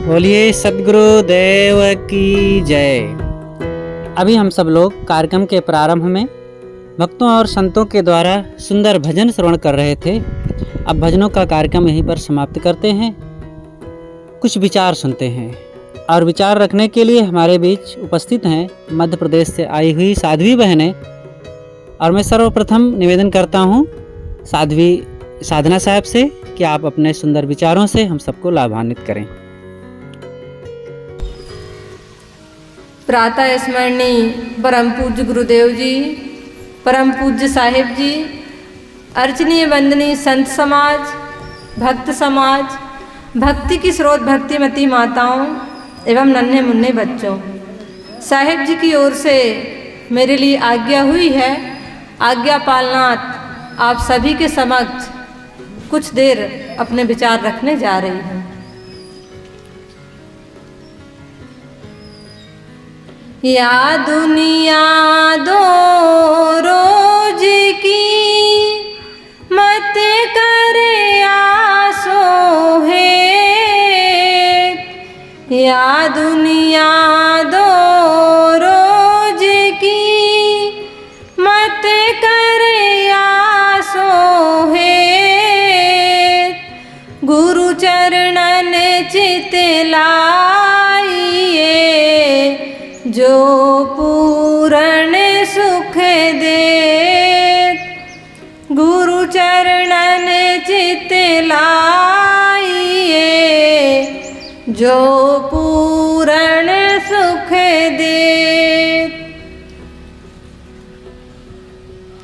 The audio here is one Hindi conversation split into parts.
बोलिए सद्गुरु देव की जय। अभी हम सब लोग कार्यक्रम के प्रारंभ में भक्तों और संतों के द्वारा सुंदर भजन श्रवण कर रहे थे। अब भजनों का कार्यक्रम यहीं पर समाप्त करते हैं। कुछ विचार सुनते हैं और विचार रखने के लिए हमारे बीच उपस्थित हैं मध्य प्रदेश से आई हुई साध्वी बहनें। और मैं सर्वप्रथम निवेदन करता हूँ साध्वी साधना साहब से कि आप अपने सुंदर विचारों से हम सबको लाभान्वित करें। प्रातः स्मरणीय परम पूज्य गुरुदेव जी, परम पूज्य साहिब जी, अर्चनीय वंदनीय संत समाज, भक्त समाज, भक्ति की स्रोत भक्तिमती माताओं एवं नन्हे मुन्ने बच्चों, साहिब जी की ओर से मेरे लिए आज्ञा हुई है। आज्ञा पालनार्थ आप सभी के समक्ष कुछ देर अपने विचार रखने जा रही हूँ। या दुनिया दो रोज की मत करे आसो है, या दुनिया दो रोज की मत करे आसो है, गुरु चरणन चित लाइए जो पूर्ण सुख दे, गुरु चरणन चित लाइए जो पूर्ण सुख दे।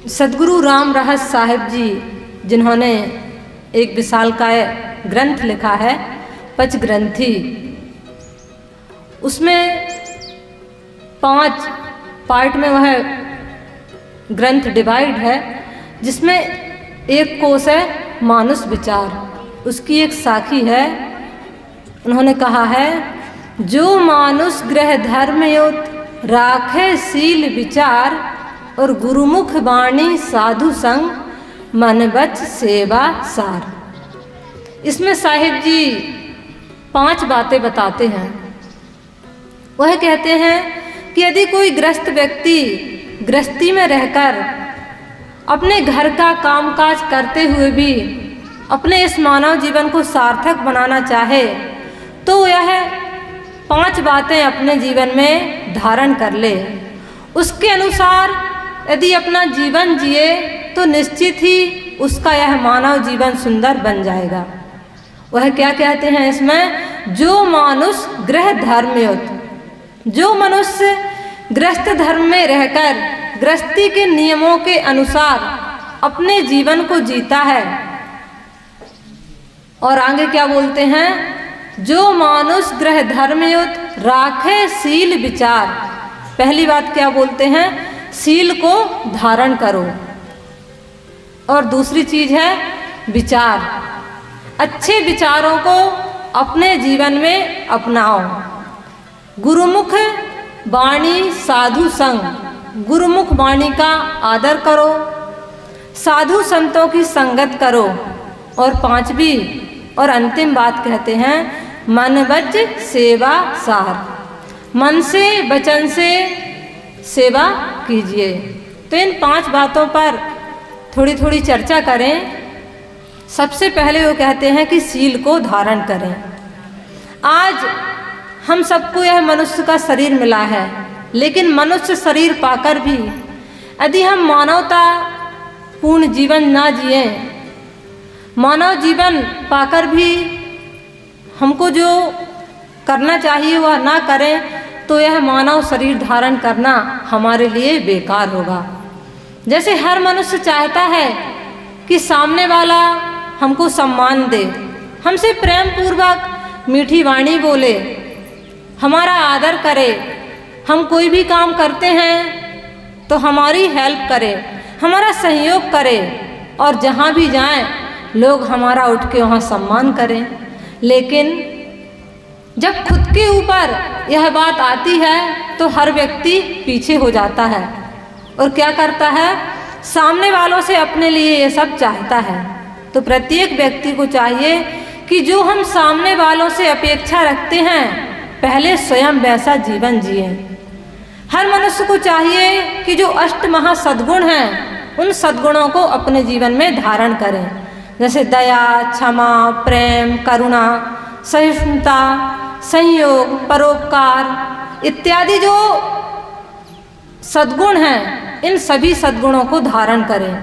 सद्गुरु राम रहस्य साहिब जी, जिन्होंने एक विशालकाय ग्रंथ लिखा है पंचग्रंथी, उसमें 5 पार्ट में वह ग्रंथ डिवाइड है, जिसमें एक कोश है मानुष विचार, उसकी एक साखी है। उन्होंने कहा है, जो मानुष गृह धर्म युत राखे शील विचार और गुरुमुख वाणी साधु संग मन बच सेवा सार। इसमें साहिब जी 5 बातें बताते हैं। वह कहते हैं कि यदि कोई ग्रस्त व्यक्ति गृहस्थी में रहकर अपने घर का कामकाज करते हुए भी अपने इस मानव जीवन को सार्थक बनाना चाहे तो यह 5 बातें अपने जीवन में धारण कर ले। उसके अनुसार यदि अपना जीवन जिए तो निश्चित ही उसका यह मानव जीवन सुंदर बन जाएगा। वह क्या कहते हैं इसमें, जो मानुष गृह धर्मयुत, जो मनुष्य गृहस्थ धर्म में रहकर गृहस्थी के नियमों के अनुसार अपने जीवन को जीता है। और आगे क्या बोलते हैं, जो मानुष गृह धर्मयुत राखे शील विचार। पहली बात क्या बोलते हैं, शील को धारण करो। और दूसरी चीज है विचार, अच्छे विचारों को अपने जीवन में अपनाओ। गुरुमुख वाणी साधु संग, गुरुमुख वाणी का आदर करो, साधु संतों की संगत करो। और 5वीं और अंतिम बात कहते हैं, मन वच सेवा सार, मन से वचन से सेवा कीजिए। तो इन 5 बातों पर थोड़ी थोड़ी चर्चा करें। सबसे पहले वो कहते हैं कि शील को धारण करें। आज हम सबको यह मनुष्य का शरीर मिला है, लेकिन मनुष्य शरीर पाकर भी यदि हम मानवता पूर्ण जीवन ना जिए, मानव जीवन पाकर भी हमको जो करना चाहिए वह ना करें, तो यह मानव शरीर धारण करना हमारे लिए बेकार होगा। जैसे हर मनुष्य चाहता है कि सामने वाला हमको सम्मान दे, हमसे प्रेम पूर्वक मीठी वाणी बोले, हमारा आदर करे, हम कोई भी काम करते हैं तो हमारी हेल्प करे, हमारा सहयोग करे, और जहाँ भी जाएं लोग हमारा उठ के वहाँ सम्मान करें। लेकिन जब खुद के ऊपर यह बात आती है तो हर व्यक्ति पीछे हो जाता है और क्या करता है, सामने वालों से अपने लिए ये सब चाहता है। तो प्रत्येक व्यक्ति को चाहिए कि कि जो हम सामने वालों से अपेक्षा रखते हैं, पहले स्वयं वैसा जीवन जिए। हर मनुष्य को चाहिए कि जो अष्ट महासद्गुण हैं, उन सद्गुणों को अपने जीवन में धारण करें, जैसे दया, क्षमा, प्रेम, करुणा, सहिष्णुता, संयोग, परोपकार इत्यादि जो सद्गुण हैं, इन सभी सद्गुणों को धारण करें।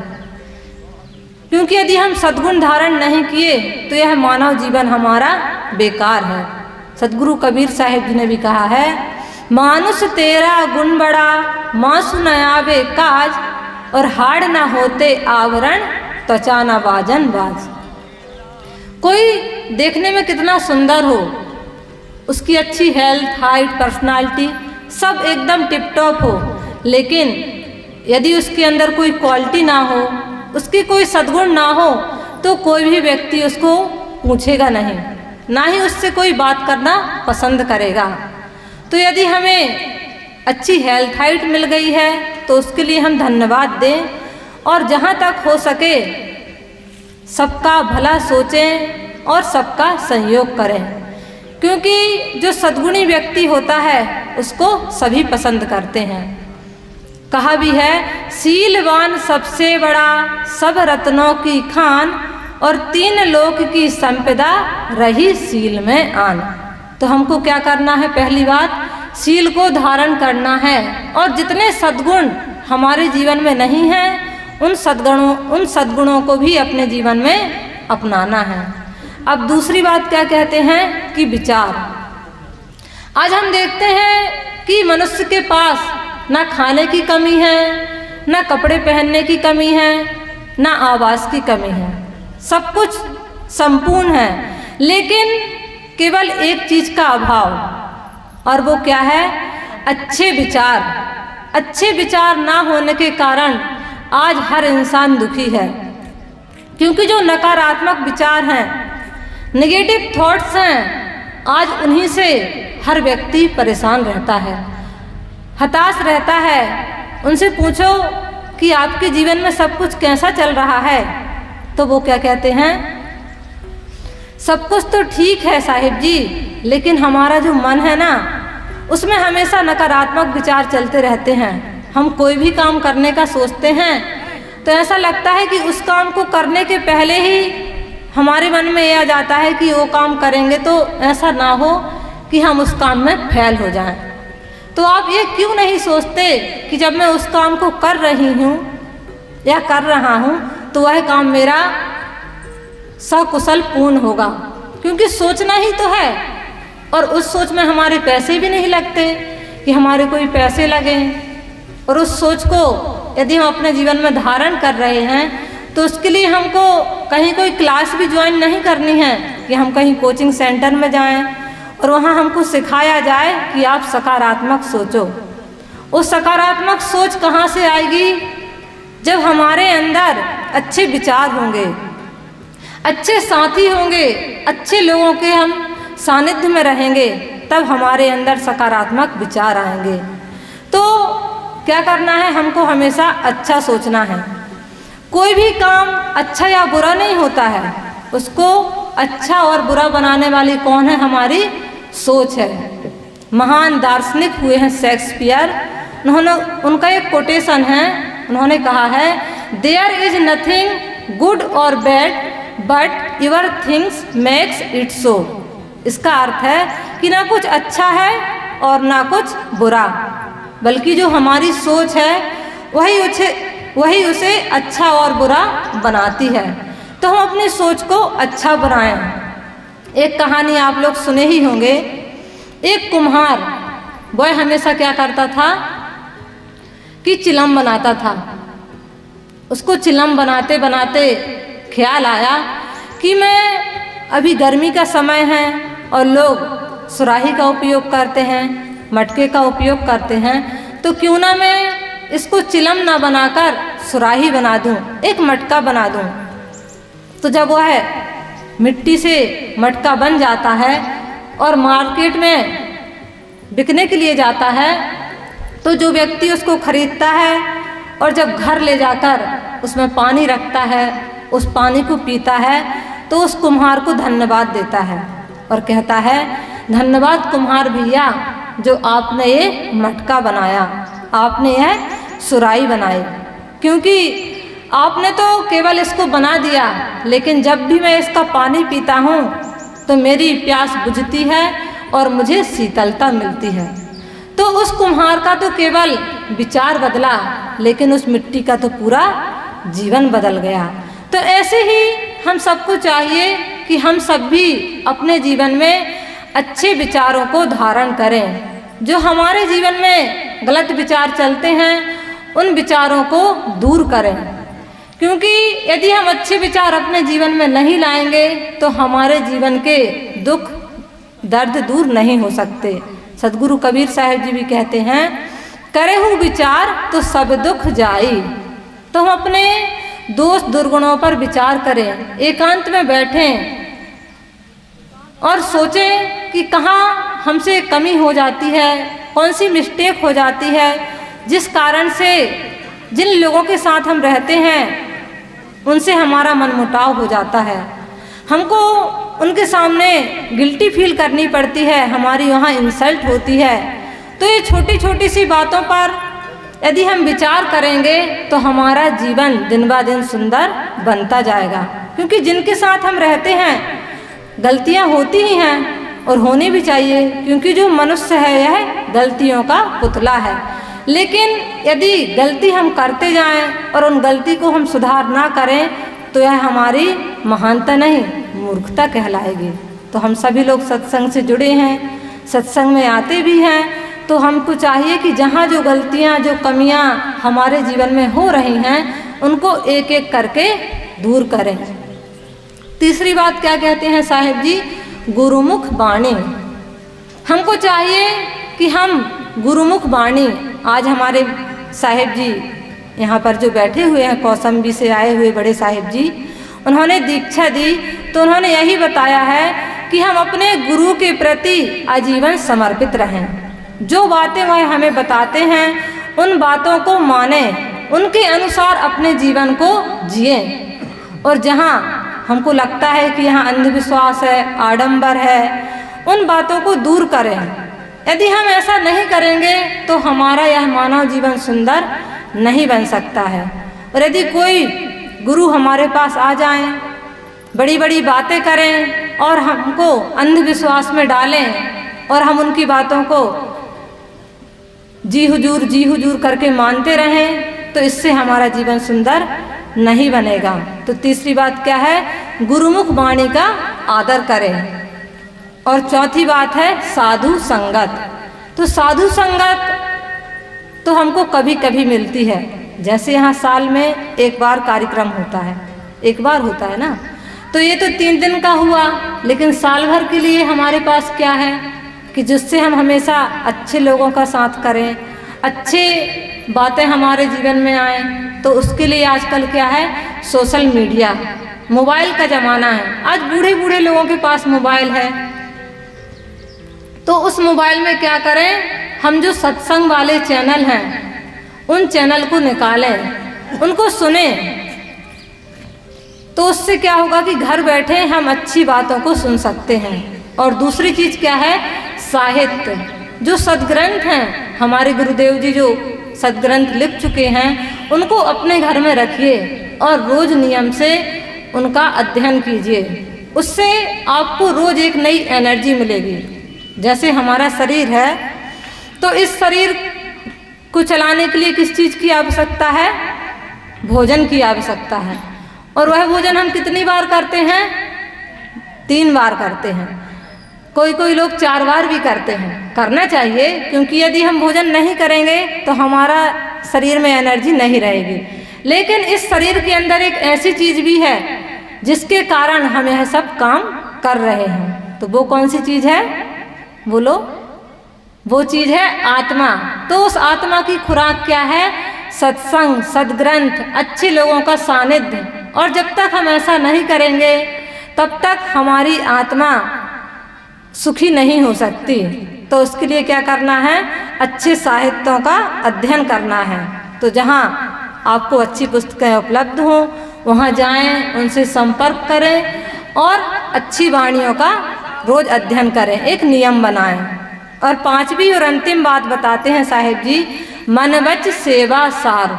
क्योंकि यदि हम सद्गुण धारण नहीं किए तो यह मानव जीवन हमारा बेकार है। सद्गुरु कबीर साहिब जी ने भी कहा है, मानुष तेरा गुण बड़ा, मासु न आवे काज, और हाड़ न होते आवरण, त्वचा न बाजन बाज। कोई देखने में कितना सुंदर हो, उसकी अच्छी हेल्थ, हाइट, पर्सनालिटी सब एकदम टिप टॉप हो, लेकिन यदि उसके अंदर कोई क्वालिटी ना हो, उसकी कोई सद्गुण ना हो, तो कोई भी व्यक्ति उसको पूछेगा नहीं, ना ही उससे कोई बात करना पसंद करेगा। तो यदि हमें अच्छी हेल्थ, हाइट मिल गई है तो उसके लिए हम धन्यवाद दें, और जहाँ तक हो सके सबका भला सोचें और सबका सहयोग करें। क्योंकि जो सद्गुणी व्यक्ति होता है उसको सभी पसंद करते हैं। कहा भी है, सीलवान सबसे बड़ा, सब रत्नों की खान, और तीन लोक की संपदा रही सील में आन। तो हमको क्या करना है? पहली बात, सील को धारण करना है, और जितने सद्गुण हमारे जीवन में नहीं हैं उन सद्गुणों को भी अपने जीवन में अपनाना है। अब दूसरी बात क्या कहते हैं कि विचार। आज हम देखते हैं कि मनुष्य के पास ना खाने की कमी है, ना कपड़े पहनने की कमी है, ना आवास की कमी है, सब कुछ संपूर्ण है, लेकिन केवल एक चीज़ का अभाव, और वो क्या है? अच्छे विचार। अच्छे विचार ना होने के कारण आज हर इंसान दुखी है, क्योंकि जो नकारात्मक विचार हैं, नेगेटिव थॉट्स हैं, आज उन्हीं से हर व्यक्ति परेशान रहता है, हताश रहता है। उनसे पूछो कि आपके जीवन में सब कुछ कैसा चल रहा है, तो वो क्या कहते हैं? सब कुछ तो ठीक है साहिब जी, लेकिन हमारा जो मन है ना, उसमें हमेशा नकारात्मक विचार चलते रहते हैं। हम कोई भी काम करने का सोचते हैं तो ऐसा लगता है कि उस काम को करने के पहले ही हमारे मन में यह आ जाता है कि वो काम करेंगे तो ऐसा ना हो कि हम उस काम में फेल हो जाएं। तो आप ये क्यों नहीं सोचते कि जब मैं उस काम को कर रही हूँ या कर रहा हूँ तो वह काम मेरा सकुशल पूर्ण होगा? क्योंकि सोचना ही तो है, और उस सोच में हमारे पैसे भी नहीं लगते कि हमारे कोई पैसे लगें। और उस सोच को यदि हम अपने जीवन में धारण कर रहे हैं तो उसके लिए हमको कहीं कोई क्लास भी ज्वाइन नहीं करनी है कि हम कहीं कोचिंग सेंटर में जाएं और वहाँ हमको सिखाया जाए कि आप सकारात्मक सोचो। वो सकारात्मक सोच कहाँ से आएगी? जब हमारे अंदर अच्छे विचार होंगे, अच्छे साथी होंगे, अच्छे लोगों के हम सानिध्य में रहेंगे, तब हमारे अंदर सकारात्मक विचार आएंगे। तो क्या करना है? हमको हमेशा अच्छा सोचना है। कोई भी काम अच्छा या बुरा नहीं होता है, उसको अच्छा और बुरा बनाने वाली कौन है? हमारी सोच है। महान दार्शनिक हुए हैं शेक्सपियर, उनका एक कोटेशन है, उन्होंने कहा है, देयर इज नथिंग गुड और bad but your things makes it so. इसका अर्थ है कि ना कुछ अच्छा है और ना कुछ बुरा, बल्कि जो हमारी सोच है वही उसे अच्छा और बुरा बनाती है। तो हम अपनी सोच को अच्छा बनाएं। एक कहानी आप लोग सुने ही होंगे, एक कुम्हार वह हमेशा क्या करता था कि चिलम बनाता था। उसको चिलम बनाते बनाते ख्याल आया कि मैं अभी गर्मी का समय है और लोग सुराही का उपयोग करते हैं, मटके का उपयोग करते हैं, तो क्यों ना मैं इसको चिलम ना बनाकर सुराही बना दूं, एक मटका बना दूं। तो जब वह मिट्टी से मटका बन जाता है और मार्केट में बिकने के लिए जाता है, तो जो व्यक्ति उसको खरीदता है और जब घर ले जाकर उसमें पानी रखता है, उस पानी को पीता है, तो उस कुम्हार को धन्यवाद देता है और कहता है, धन्यवाद कुम्हार भैया, जो आपने ये मटका बनाया, आपने यह सुराही बनाई, क्योंकि आपने तो केवल इसको बना दिया, लेकिन जब भी मैं इसका पानी पीता हूँ तो मेरी प्यास बुझती है और मुझे शीतलता मिलती है। तो उस कुम्हार का तो केवल विचार बदला, लेकिन उस मिट्टी का तो पूरा जीवन बदल गया। तो ऐसे ही हम सबको चाहिए कि हम सब भी अपने जीवन में अच्छे विचारों को धारण करें। जो हमारे जीवन में गलत विचार चलते हैं उन विचारों को दूर करें, क्योंकि यदि हम अच्छे विचार अपने जीवन में नहीं लाएंगे तो हमारे जीवन के दुख दर्द दूर नहीं हो सकते। सदगुरु कबीर साहब जी भी कहते हैं, करे हूँ विचार तो सब दुख जाई। तो हम अपने दोष दुर्गुणों पर विचार करें, एकांत में बैठें और सोचें कि कहाँ हमसे कमी हो जाती है, कौन सी मिस्टेक हो जाती है, जिस कारण से जिन लोगों के साथ हम रहते हैं उनसे हमारा मनमुटाव हो जाता है, हमको उनके सामने गिल्टी फील करनी पड़ती है, हमारी वहाँ इंसल्ट होती है। तो ये छोटी छोटी सी बातों पर यदि हम विचार करेंगे तो हमारा जीवन दिन ब दिन सुंदर बनता जाएगा, क्योंकि जिनके साथ हम रहते हैं गलतियाँ होती ही हैं और होनी भी चाहिए, क्योंकि जो मनुष्य है यह गलतियों का पुतला है। लेकिन यदि गलती हम करते जाएं और उन गलती को हम सुधार ना करें तो यह हमारी महानता नहीं, मूर्खता कहलाएगी। तो हम सभी लोग सत्संग से जुड़े हैं, सत्संग में आते भी हैं, तो हमको चाहिए कि जहाँ जो गलतियाँ, जो कमियाँ हमारे जीवन में हो रही हैं उनको एक एक करके दूर करें। तीसरी बात क्या कहते हैं साहिब जी, गुरुमुख वाणी। हमको चाहिए कि हम गुरुमुख वाणी, आज हमारे साहिब जी यहाँ पर जो बैठे हुए हैं, कौसम्बी से आए हुए बड़े साहिब जी, उन्होंने दीक्षा दी तो उन्होंने यही बताया है कि हम अपने गुरु के प्रति आजीवन समर्पित रहें। जो बातें वह हमें बताते हैं उन बातों को माने, उनके अनुसार अपने जीवन को जिए, और जहाँ हमको लगता है कि यहाँ अंधविश्वास है, आडंबर है, उन बातों को दूर करें। यदि हम ऐसा नहीं करेंगे तो हमारा यह मानव जीवन सुंदर नहीं बन सकता है। और यदि कोई गुरु हमारे पास आ जाएं, बड़ी बड़ी बातें करें और हमको अंधविश्वास में डालें और हम उनकी बातों को जी हुजूर करके मानते रहें, तो इससे हमारा जीवन सुंदर नहीं बनेगा। तो तीसरी बात क्या है, गुरुमुख वाणी का आदर करें। और चौथी बात है साधु संगत। तो साधु संगत तो हमको कभी कभी मिलती है, जैसे यहाँ साल में एक बार कार्यक्रम होता है, एक बार होता है ना, तो ये तो 3 दिन का हुआ, लेकिन साल भर के लिए हमारे पास क्या है कि जिससे हम हमेशा अच्छे लोगों का साथ करें, अच्छे बातें हमारे जीवन में आए। तो उसके लिए आजकल क्या है, सोशल मीडिया, मोबाइल का ज़माना है। आज बूढ़े बूढ़े लोगों के पास मोबाइल है, तो उस मोबाइल में क्या करें, हम जो सत्संग वाले चैनल हैं उन चैनल को निकालें, उनको सुने। तो उससे क्या होगा कि घर बैठे हम अच्छी बातों को सुन सकते हैं। और दूसरी चीज़ क्या है, साहित्य, जो सदग्रंथ हैं, हमारे गुरुदेव जी जो सदग्रंथ लिख चुके हैं उनको अपने घर में रखिए और रोज नियम से उनका अध्ययन कीजिए। उससे आपको रोज एक नई एनर्जी मिलेगी। जैसे हमारा शरीर है, तो इस शरीर को चलाने के लिए किस चीज़ की आवश्यकता है, भोजन की आवश्यकता है। और वह भोजन हम कितनी बार करते हैं, 3 बार करते हैं, कोई कोई लोग 4 बार भी करते हैं। करना चाहिए, क्योंकि यदि हम भोजन नहीं करेंगे तो हमारा शरीर में एनर्जी नहीं रहेगी। लेकिन इस शरीर के अंदर एक ऐसी चीज़ भी है जिसके कारण हम यह सब काम कर रहे हैं। तो वो कौन सी चीज़ है, बोलो? वो चीज़ है आत्मा। तो उस आत्मा की खुराक क्या है, सत्संग, सदग्रंथ, अच्छे लोगों का सानिध्य। और जब तक हम ऐसा नहीं करेंगे तब तक हमारी आत्मा सुखी नहीं हो सकती। तो उसके लिए क्या करना है, अच्छे साहित्यों का अध्ययन करना है। तो जहाँ आपको अच्छी पुस्तकें उपलब्ध हों वहाँ जाएं, उनसे संपर्क करें और अच्छी वाणियों का रोज अध्ययन करें, एक नियम बनाएं। और पांचवी और अंतिम बात बताते हैं साहिब जी, मन वच सेवा सार।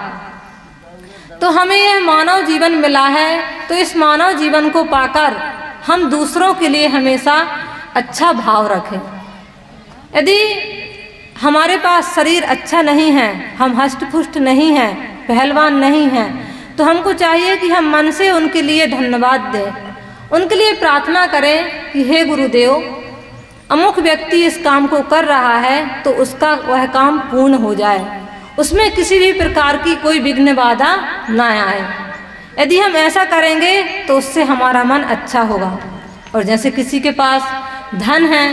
तो हमें यह मानव जीवन मिला है, तो इस मानव जीवन को पाकर हम दूसरों के लिए हमेशा अच्छा भाव रखें। यदि हमारे पास शरीर अच्छा नहीं है, हम हष्ट पुष्ट नहीं हैं, पहलवान नहीं हैं, तो हमको चाहिए कि हम मन से उनके लिए धन्यवाद दें, उनके लिए प्रार्थना करें कि हे गुरुदेव, अमुक व्यक्ति इस काम को कर रहा है तो उसका वह काम पूर्ण हो जाए, उसमें किसी भी प्रकार की कोई विघ्न बाधा ना आए। यदि हम ऐसा करेंगे तो उससे हमारा मन अच्छा होगा। और जैसे किसी के पास धन है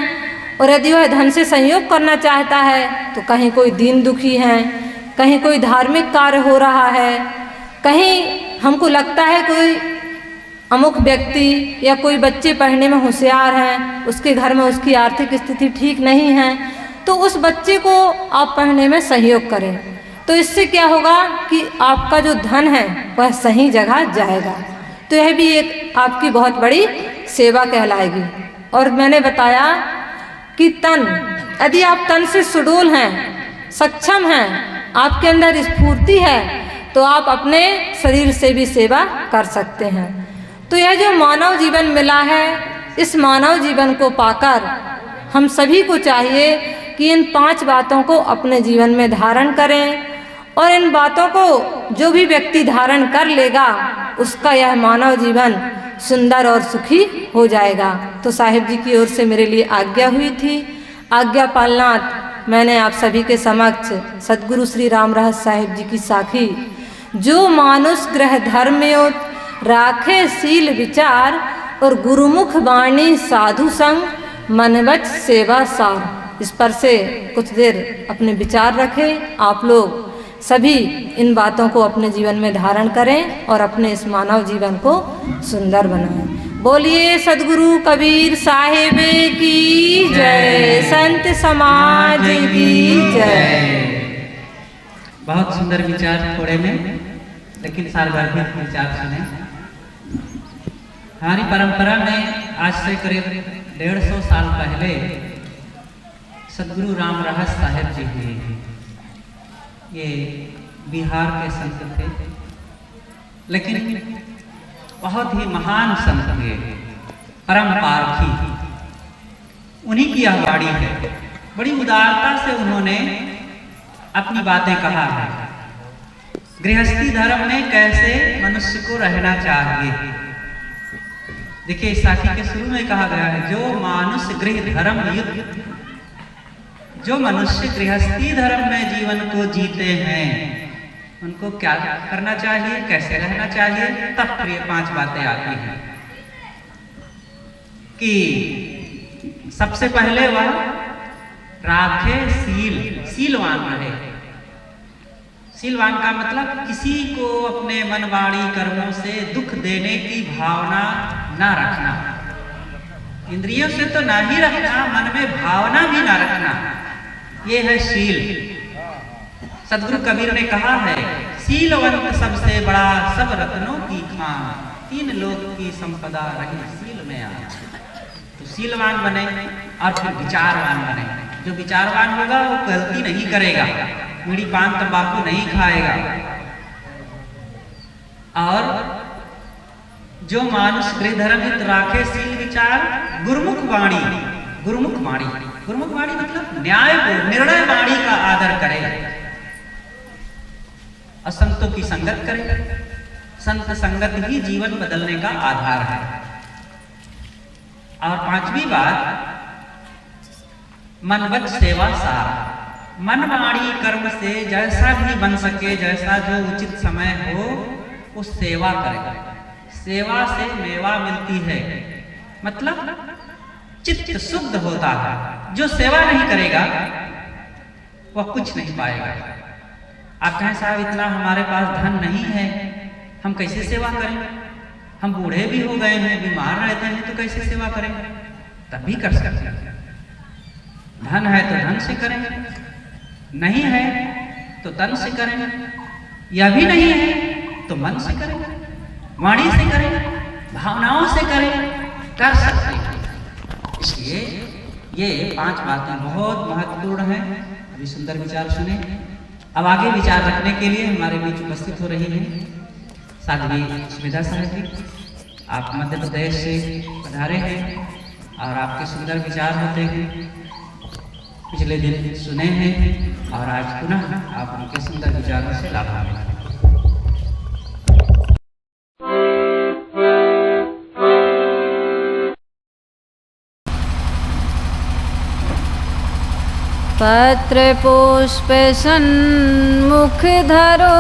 और यदि वह धन से संयोग करना चाहता है, तो कहीं कोई दीन दुखी है, कहीं कोई धार्मिक कार्य हो रहा है, कहीं हमको लगता है कोई अमुक व्यक्ति या कोई बच्चे पढ़ने में होशियार हैं, उसके घर में उसकी आर्थिक स्थिति ठीक नहीं है, तो उस बच्चे को आप पढ़ने में सहयोग करें। तो इससे क्या होगा कि आपका जो धन है वह सही जगह जाएगा। तो यह भी एक आपकी बहुत बड़ी सेवा कहलाएगी। और मैंने बताया कि तन, यदि आप तन से सुडौल हैं, सक्षम हैं, आपके अंदर स्फूर्ति है, तो आप अपने शरीर से भी सेवा कर सकते हैं। तो यह जो मानव जीवन मिला है, इस मानव जीवन को पाकर हम सभी को चाहिए कि इन 5 बातों को अपने जीवन में धारण करें। और इन बातों को जो भी व्यक्ति धारण कर लेगा, उसका यह मानव जीवन सुंदर और सुखी हो जाएगा। तो साहिब जी की ओर से मेरे लिए आज्ञा हुई थी। आज्ञा पालनार्थ मैंने आप सभी के समक्ष सद्गुरु श्री राम रहस्य साहिब जी की साखी, जो मानुष ग्रह धर्मयोत राखे सील विचार, और गुरुमुख वाणी साधु संग मनवच सेवा सार, इस पर से कुछ देर अपने विचार रखें। आप लोग सभी इन बातों को अपने जीवन में धारण करें और अपने इस मानव जीवन को सुंदर बनाएं। बोलिए सद्गुरु कबीर साहिब की जय, संत समाज की जय। बहुत सुंदर विचार थोड़े में, लेकिन साल भर भी विचार सुने। हमारी परंपरा में आज से करीब 150 साल पहले सद्गुरु राम रहस्य साहिब जी हुए। ये बिहार के संत थे, लेकिन बहुत ही महान संत हुए, परम पारखी। उन्हीं की यह वाणी है। बड़ी उदारता से उन्होंने अपनी बातें कहा है। गृहस्थी धर्म में कैसे मनुष्य को रहना चाहिए। देखिए, इस साखी के शुरू में कहा गया है, जो मानुष गृह धर्म युक्त, जो मनुष्य गृहस्थी धर्म में जीवन को जीते हैं, उनको क्या करना चाहिए, कैसे रहना चाहिए। तब फिर ये 5 बातें आती हैं कि सबसे पहले वह राखे सील, सीलवान रहे। सीलवान का मतलब किसी को अपने मन वाणी कर्मों से दुख देने की भावना ना रखना। इंद्रियों से तो ना ही रखना, मन में भावना भी ना रखना, ये है शील। सद्गुरु कबीर ने कहा है, सीलवंत सबसे बड़ा सब रत्नों की खान, 3 लोक की संपदा रही सील में आ। तो सीलवान बने और फिर विचारवान बने। जो विचारवान होगा वो गलती नहीं करेगा, बीड़ी पान तंबाकू नहीं खाएगा। और जो मानुष गृह धर्म हित राखे सील विचार, गुरुमुख वाणी, गुरुमुख वाणी, गुरुमुख वाणी मतलब न्याय को, निर्णय वाणी का आदर करे, असंतों की संगत करे। संत संगत ही जीवन बदलने का आधार है। और 5वीं बात, मनवच सेवा सार। मन वाणी कर्म से जैसा भी बन सके, जैसा जो उचित समय हो, उस सेवा करे। सेवा से मेवा मिलती है, मतलब चित्त शुद्ध होता है। जो सेवा नहीं करेगा वह कुछ नहीं पाएगा। आप कहें साहब इतना हमारे पास धन नहीं है, हम कैसे सेवा करें, हम बूढ़े भी हो गए हैं, बीमार रहते हैं, तो कैसे सेवा करें। तब भी कर सकते हैं। धन है तो धन से करें, नहीं है तो तन से करें, या भी नहीं है तो मन से करें, वाणी से करें, भावनाओं से करें, कर सकते हैं। इसलिए ये 5 बातें बहुत महत्वपूर्ण हैं। अभी सुंदर विचार सुने। अब आगे विचार रखने के लिए हमारे बीच उपस्थित हो रही हैं साध्वी सुमिधा साहब जी। आप मध्य प्रदेश से पधारे हैं और आपके सुंदर विचार होते हैं, पिछले दिन सुने हैं और आज पुनः आप उनके सुंदर विचारों से लाभान्वित हैं। पत्र पुष्प सन्मुख धरो,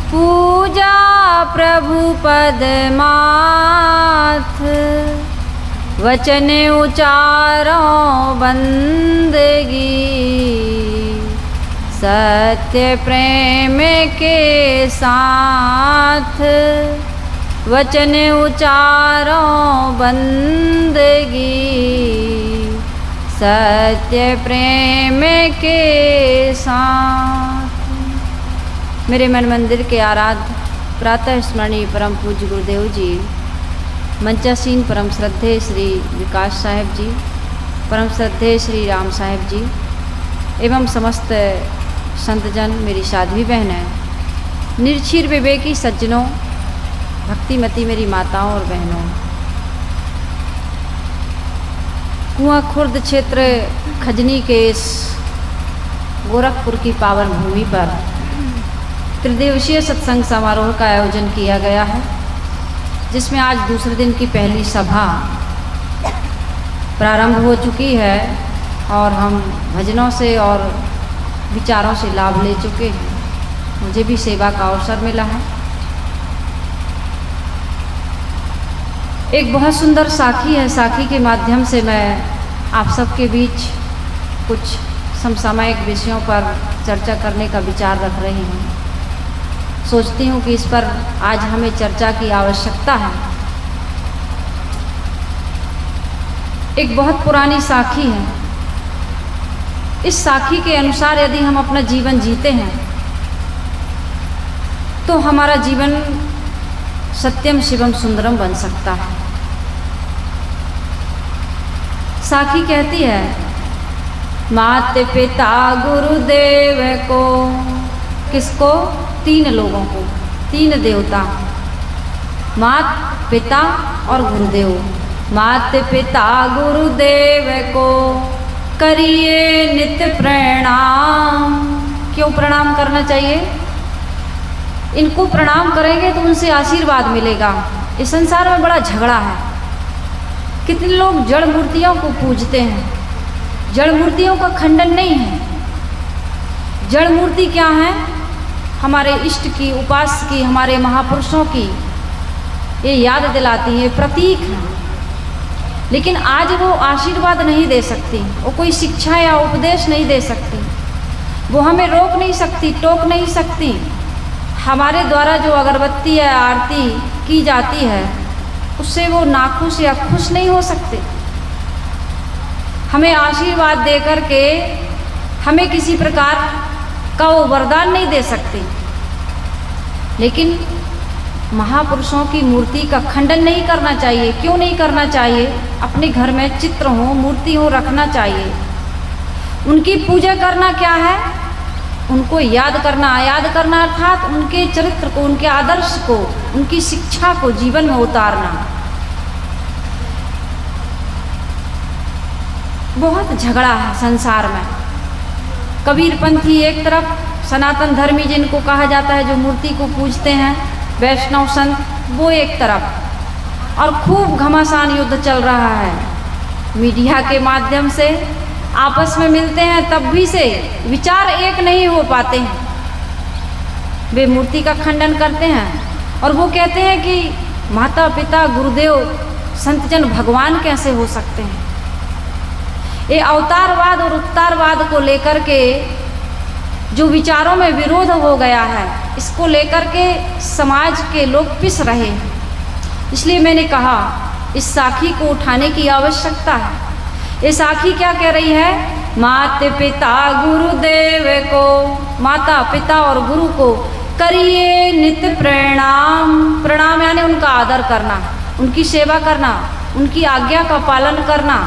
पूजा प्रभु पद माथ, वचन उचारो बंदगी, सत्य प्रेम के साथ, वचन उचारो बंदगी, सत्य प्रेम के साथ। मेरे मन मंदिर के आराध्य प्रातः स्मरणीय परम पूज्य गुरुदेव जी, मंचासीन परम श्रद्धेय श्री विकास साहेब जी, परम श्रद्धेय श्री राम साहेब जी एवं समस्त संतजन, मेरी साध्वी बहनें, निर्क्षीर विवेकी सज्जनों, भक्तिमती मेरी माताओं और बहनों, कुआं खुर्द क्षेत्र खजनी के इस गोरखपुर की पावन भूमि पर त्रिदिवसीय सत्संग समारोह का आयोजन किया गया है, जिसमें आज दूसरे दिन की पहली सभा प्रारंभ हो चुकी है और हम भजनों से और विचारों से लाभ ले चुके हैं। मुझे भी सेवा का अवसर मिला है। एक बहुत सुंदर साखी है, साखी के माध्यम से मैं आप सबके बीच कुछ समसामयिक विषयों पर चर्चा करने का विचार रख रही हूँ। सोचती हूँ कि इस पर आज हमें चर्चा की आवश्यकता है। एक बहुत पुरानी साखी है। इस साखी के अनुसार यदि हम अपना जीवन जीते हैं तो हमारा जीवन सत्यम शिवम सुंदरम बन सकता है। साखी कहती है, माता पिता गुरुदेव को, किसको? 3 लोगों को, 3 देवता, माता पिता और गुरुदेव। माता पिता गुरुदेव को करिए नित्य प्रणाम। क्यों प्रणाम करना चाहिए? इनको प्रणाम करेंगे तो उनसे आशीर्वाद मिलेगा। इस संसार में बड़ा झगड़ा है। कितने लोग जड़ मूर्तियों को पूजते हैं। जड़ मूर्तियों का खंडन नहीं है। जड़ मूर्ति क्या है? हमारे इष्ट की, उपास्य की, हमारे महापुरुषों की ये याद दिलाती है, प्रतीक है। लेकिन आज वो आशीर्वाद नहीं दे सकती, वो कोई शिक्षा या उपदेश नहीं दे सकती, वो हमें रोक नहीं सकती, टोक नहीं सकती। हमारे द्वारा जो अगरबत्ती या आरती की जाती है उससे वो नाखुश या खुश नहीं हो सकते। हमें आशीर्वाद दे कर के हमें किसी प्रकार का वो वरदान नहीं दे सकते। लेकिन महापुरुषों की मूर्ति का खंडन नहीं करना चाहिए। क्यों नहीं करना चाहिए? अपने घर में चित्र हो, मूर्ति हो, रखना चाहिए। उनकी पूजा करना क्या है? उनको याद करना। याद करना अर्थात उनके चरित्र को, उनके आदर्श को, उनकी शिक्षा को जीवन में उतारना। बहुत झगड़ा है संसार में। कबीरपंथी एक तरफ, सनातन धर्मी जिनको कहा जाता है, जो मूर्ति को पूजते हैं, वैष्णव संत, वो एक तरफ। और खूब घमासान युद्ध चल रहा है। मीडिया के माध्यम से आपस में मिलते हैं, तब भी से विचार एक नहीं हो पाते हैं। वे मूर्ति का खंडन करते हैं और वो कहते हैं कि माता पिता गुरुदेव संतजन भगवान कैसे हो सकते हैं। ये अवतारवाद और उत्तारवाद को लेकर के जो विचारों में विरोध हो गया है, इसको लेकर के समाज के लोग पिस रहे हैं। इसलिए मैंने कहा इस साखी को उठाने की आवश्यकता है। ये साखी क्या कह रही है? माता पिता गुरुदेव को, माता पिता और गुरु को करिए नित्य प्रणाम। प्रणाम यानी उनका आदर करना। उनकी सेवा करना, उनकी आज्ञा का पालन करना।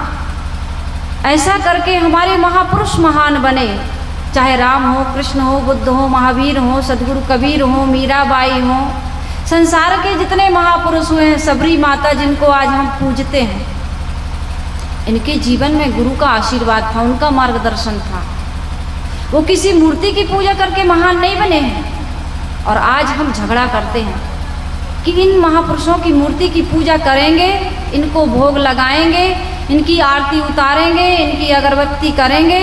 ऐसा करके हमारे महापुरुष महान बने, चाहे राम हो, कृष्ण हो, बुद्ध हो, महावीर हो, सदगुरु कबीर हो, मीराबाई हो, संसार के जितने महापुरुष हुए हैं, सबरी माता जिनको आज हम पूजते हैं, इनके जीवन में गुरु का आशीर्वाद था, उनका मार्गदर्शन था। वो किसी मूर्ति की पूजा करके महान नहीं बने हैं। और आज हम झगड़ा करते हैं कि इन महापुरुषों की मूर्ति की पूजा करेंगे, इनको भोग लगाएंगे, इनकी आरती उतारेंगे, इनकी अगरबत्ती करेंगे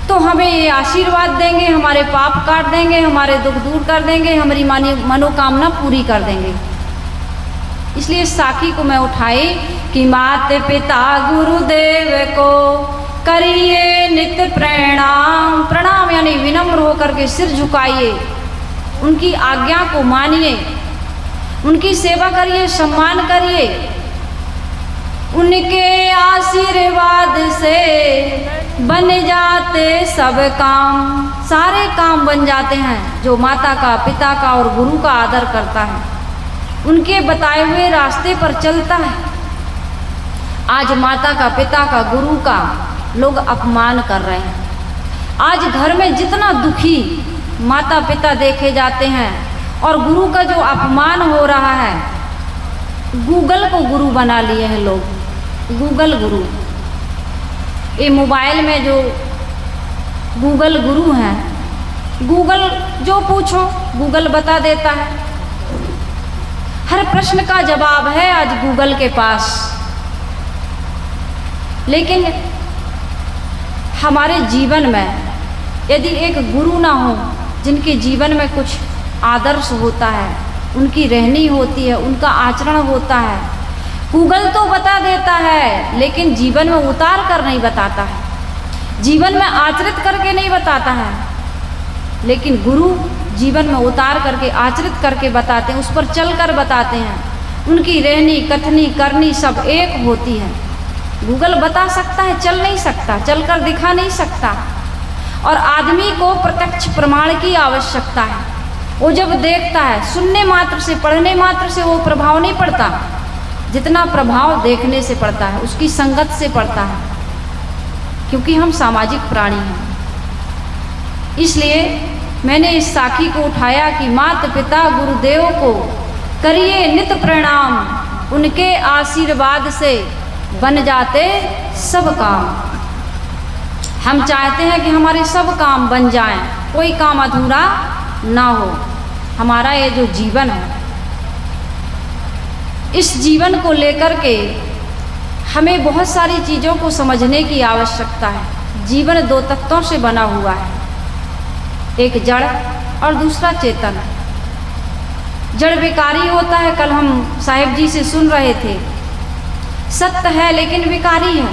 तो हमें ये आशीर्वाद देंगे, हमारे पाप काट देंगे, हमारे दुख दूर कर देंगे, हमारी मनोकामना पूरी कर देंगे। इसलिए साखी को मैं उठाई कि माता पिता गुरुदेव को करिए नित्य प्रणाम। प्रणाम यानी विनम्र होकर के सिर झुकाइए, उनकी आज्ञा को मानिए, उनकी सेवा करिए, सम्मान करिए। उनके आशीर्वाद से बन जाते सब काम, सारे काम बन जाते हैं जो माता का, पिता का और गुरु का आदर करता है, उनके बताए हुए रास्ते पर चलता है। आज माता का, पिता का, गुरु का लोग अपमान कर रहे हैं। आज घर में जितना दुखी माता पिता देखे जाते हैं और गुरु का जो अपमान हो रहा है, गूगल को गुरु बना लिए हैं लोग, गूगल गुरु। ये मोबाइल में जो गूगल गुरु हैं, गूगल जो पूछो गूगल बता देता है। हर प्रश्न का जवाब है आज गूगल के पास। लेकिन हमारे जीवन में यदि एक गुरु ना हो, जिनके जीवन में कुछ आदर्श होता है, उनकी रहनी होती है, उनका आचरण होता है, गूगल तो बता देता है लेकिन जीवन में उतार कर नहीं बताता है, जीवन में आचरित करके नहीं बताता है। लेकिन गुरु जीवन में उतार करके, आचरित करके बताते हैं, उस पर चल कर बताते हैं। उनकी रहनी, कथनी, करनी सब एक होती है। गूगल बता सकता है, चल नहीं सकता, चल कर दिखा नहीं सकता। और आदमी को प्रत्यक्ष प्रमाण की आवश्यकता है। वो जब देखता है, सुनने मात्र से, पढ़ने मात्र से वो प्रभाव नहीं पड़ता, जितना प्रभाव देखने से पड़ता है, उसकी संगत से पड़ता है, क्योंकि हम सामाजिक प्राणी हैं। इसलिए मैंने इस साखी को उठाया कि माता पिता गुरुदेव को करिए नित्य प्रणाम, उनके आशीर्वाद से बन जाते सब काम। हम चाहते हैं कि हमारे सब काम बन जाएं, कोई काम अधूरा ना हो। हमारा ये जो जीवन है, इस जीवन को लेकर के हमें बहुत सारी चीज़ों को समझने की आवश्यकता है। जीवन दो तत्वों से बना हुआ है, एक जड़ और दूसरा चेतन। जड़ विकारी होता है, कल हम साहिब जी से सुन रहे थे। सत्य है लेकिन विकारी है,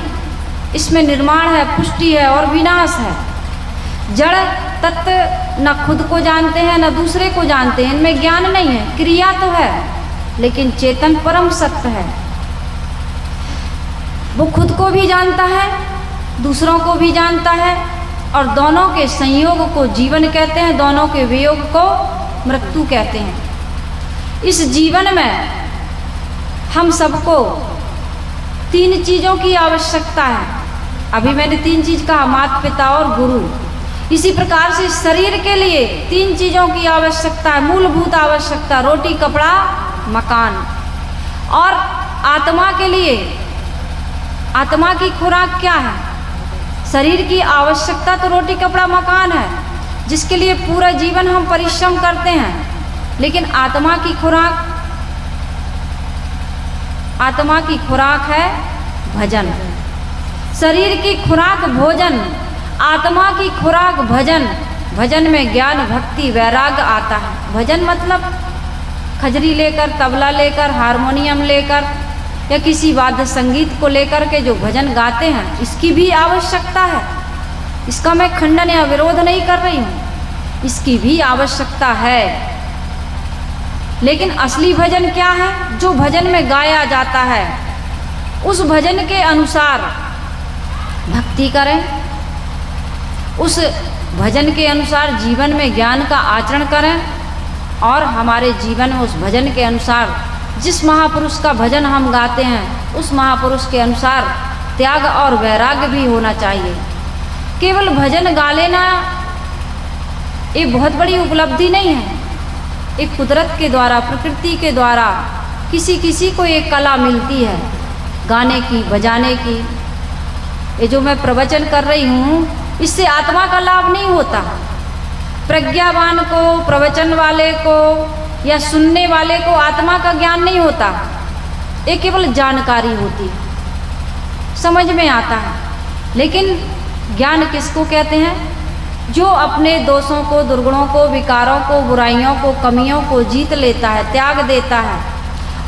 इसमें निर्माण है, पुष्टि है और विनाश है। जड़ तत्व न खुद को जानते हैं न दूसरे को जानते हैं, इनमें ज्ञान नहीं है, क्रिया तो है, लेकिन चेतन परम सत्य है। वो खुद को भी जानता है, दूसरों को भी जानता है, और दोनों के संयोग को जीवन कहते हैं, दोनों के वियोग को मृत्यु कहते हैं। इस जीवन में हम सबको तीन चीज़ों की आवश्यकता है। अभी मैंने तीन चीज़ कहा, माता पिता और गुरु। इसी प्रकार से शरीर के लिए तीन चीज़ों की आवश्यकता है, मूलभूत आवश्यकता, रोटी, कपड़ा, मकान। और आत्मा के लिए, आत्मा की खुराक क्या है? शरीर की आवश्यकता तो रोटी, कपड़ा, मकान है, जिसके लिए पूरा जीवन हम परिश्रम करते हैं। लेकिन आत्मा की खुराक, आत्मा की खुराक है भजन। शरीर की खुराक भोजन, आत्मा की खुराक भजन। भजन में ज्ञान, भक्ति, वैराग्य आता है। भजन मतलब खजरी लेकर, तबला लेकर, हारमोनियम लेकर या किसी वाद्य संगीत को लेकर के जो भजन गाते हैं, इसकी भी आवश्यकता है। इसका मैं खंडन या विरोध नहीं कर रही हूँ, इसकी भी आवश्यकता है। लेकिन असली भजन क्या है? जो भजन में गाया जाता है, उस भजन के अनुसार भक्ति करें, उस भजन के अनुसार जीवन में ज्ञान का आचरण करें, और हमारे जीवन में उस भजन के अनुसार जिस महापुरुष का भजन हम गाते हैं उस महापुरुष के अनुसार त्याग और वैराग्य भी होना चाहिए। केवल भजन गा लेना ये बहुत बड़ी उपलब्धि नहीं है। एक कुदरत के द्वारा, प्रकृति के द्वारा किसी को एक कला मिलती है गाने की, बजाने की। ये जो मैं प्रवचन कर रही हूँ इससे आत्मा का लाभ नहीं होता। प्रज्ञावान को, प्रवचन वाले को या सुनने वाले को आत्मा का ज्ञान नहीं होता, ये केवल जानकारी होती है, समझ में आता है। लेकिन ज्ञान किसको कहते हैं? जो अपने दोषों को, दुर्गुणों को, विकारों को, बुराइयों को, कमियों को जीत लेता है, त्याग देता है,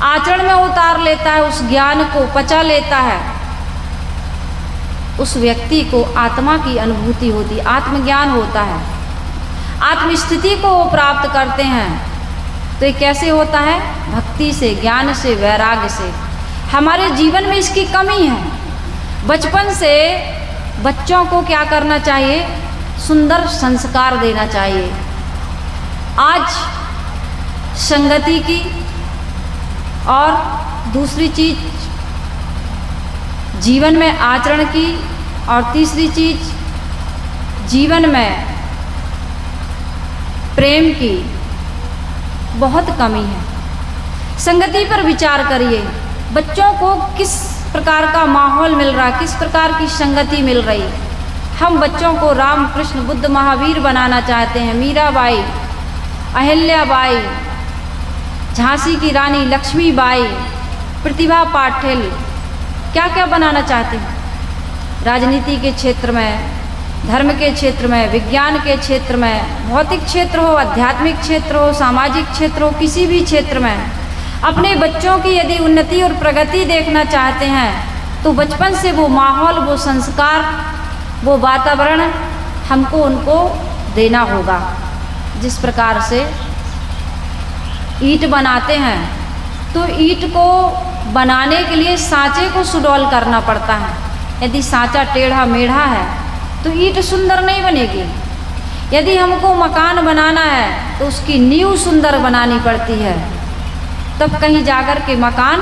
आचरण में उतार लेता है, उस ज्ञान को पचा लेता है, उस व्यक्ति को आत्मा की अनुभूति होती, आत्मज्ञान होता है, आत्मस्थिति को वो प्राप्त करते हैं। तो ये कैसे होता है? भक्ति से, ज्ञान से, वैराग्य से। हमारे जीवन में इसकी कमी है। बचपन से बच्चों को क्या करना चाहिए? सुंदर संस्कार देना चाहिए। आज संगति की, और दूसरी चीज जीवन में आचरण की, और तीसरी चीज जीवन में प्रेम की बहुत कमी है। संगति पर विचार करिए। बच्चों को किस प्रकार का माहौल मिल रहा, किस प्रकार की संगति मिल रही। हम बच्चों को राम, कृष्ण, बुद्ध, महावीर बनाना चाहते हैं। मीराबाई, अहिल्याबाई, झांसी की रानी लक्ष्मीबाई, प्रतिभा पाटिल, क्या क्या बनाना चाहते हैं। राजनीति के क्षेत्र में, धर्म के क्षेत्र में, विज्ञान के क्षेत्र में, भौतिक क्षेत्र हो, आध्यात्मिक क्षेत्र हो, सामाजिक क्षेत्र हो, किसी भी क्षेत्र में अपने बच्चों की यदि उन्नति और प्रगति देखना चाहते हैं तो बचपन से वो माहौल, वो संस्कार, वो वातावरण हमको उनको देना होगा। जिस प्रकार से ईंट बनाते हैं तो ईंट को बनाने के लिए सांचे को सुडौल करना पड़ता है। यदि सांचा टेढ़ा मेढ़ा है तो ईंट सुंदर नहीं बनेगी। यदि हमको मकान बनाना है तो उसकी नींव सुंदर बनानी पड़ती है, तब कहीं जाकर के मकान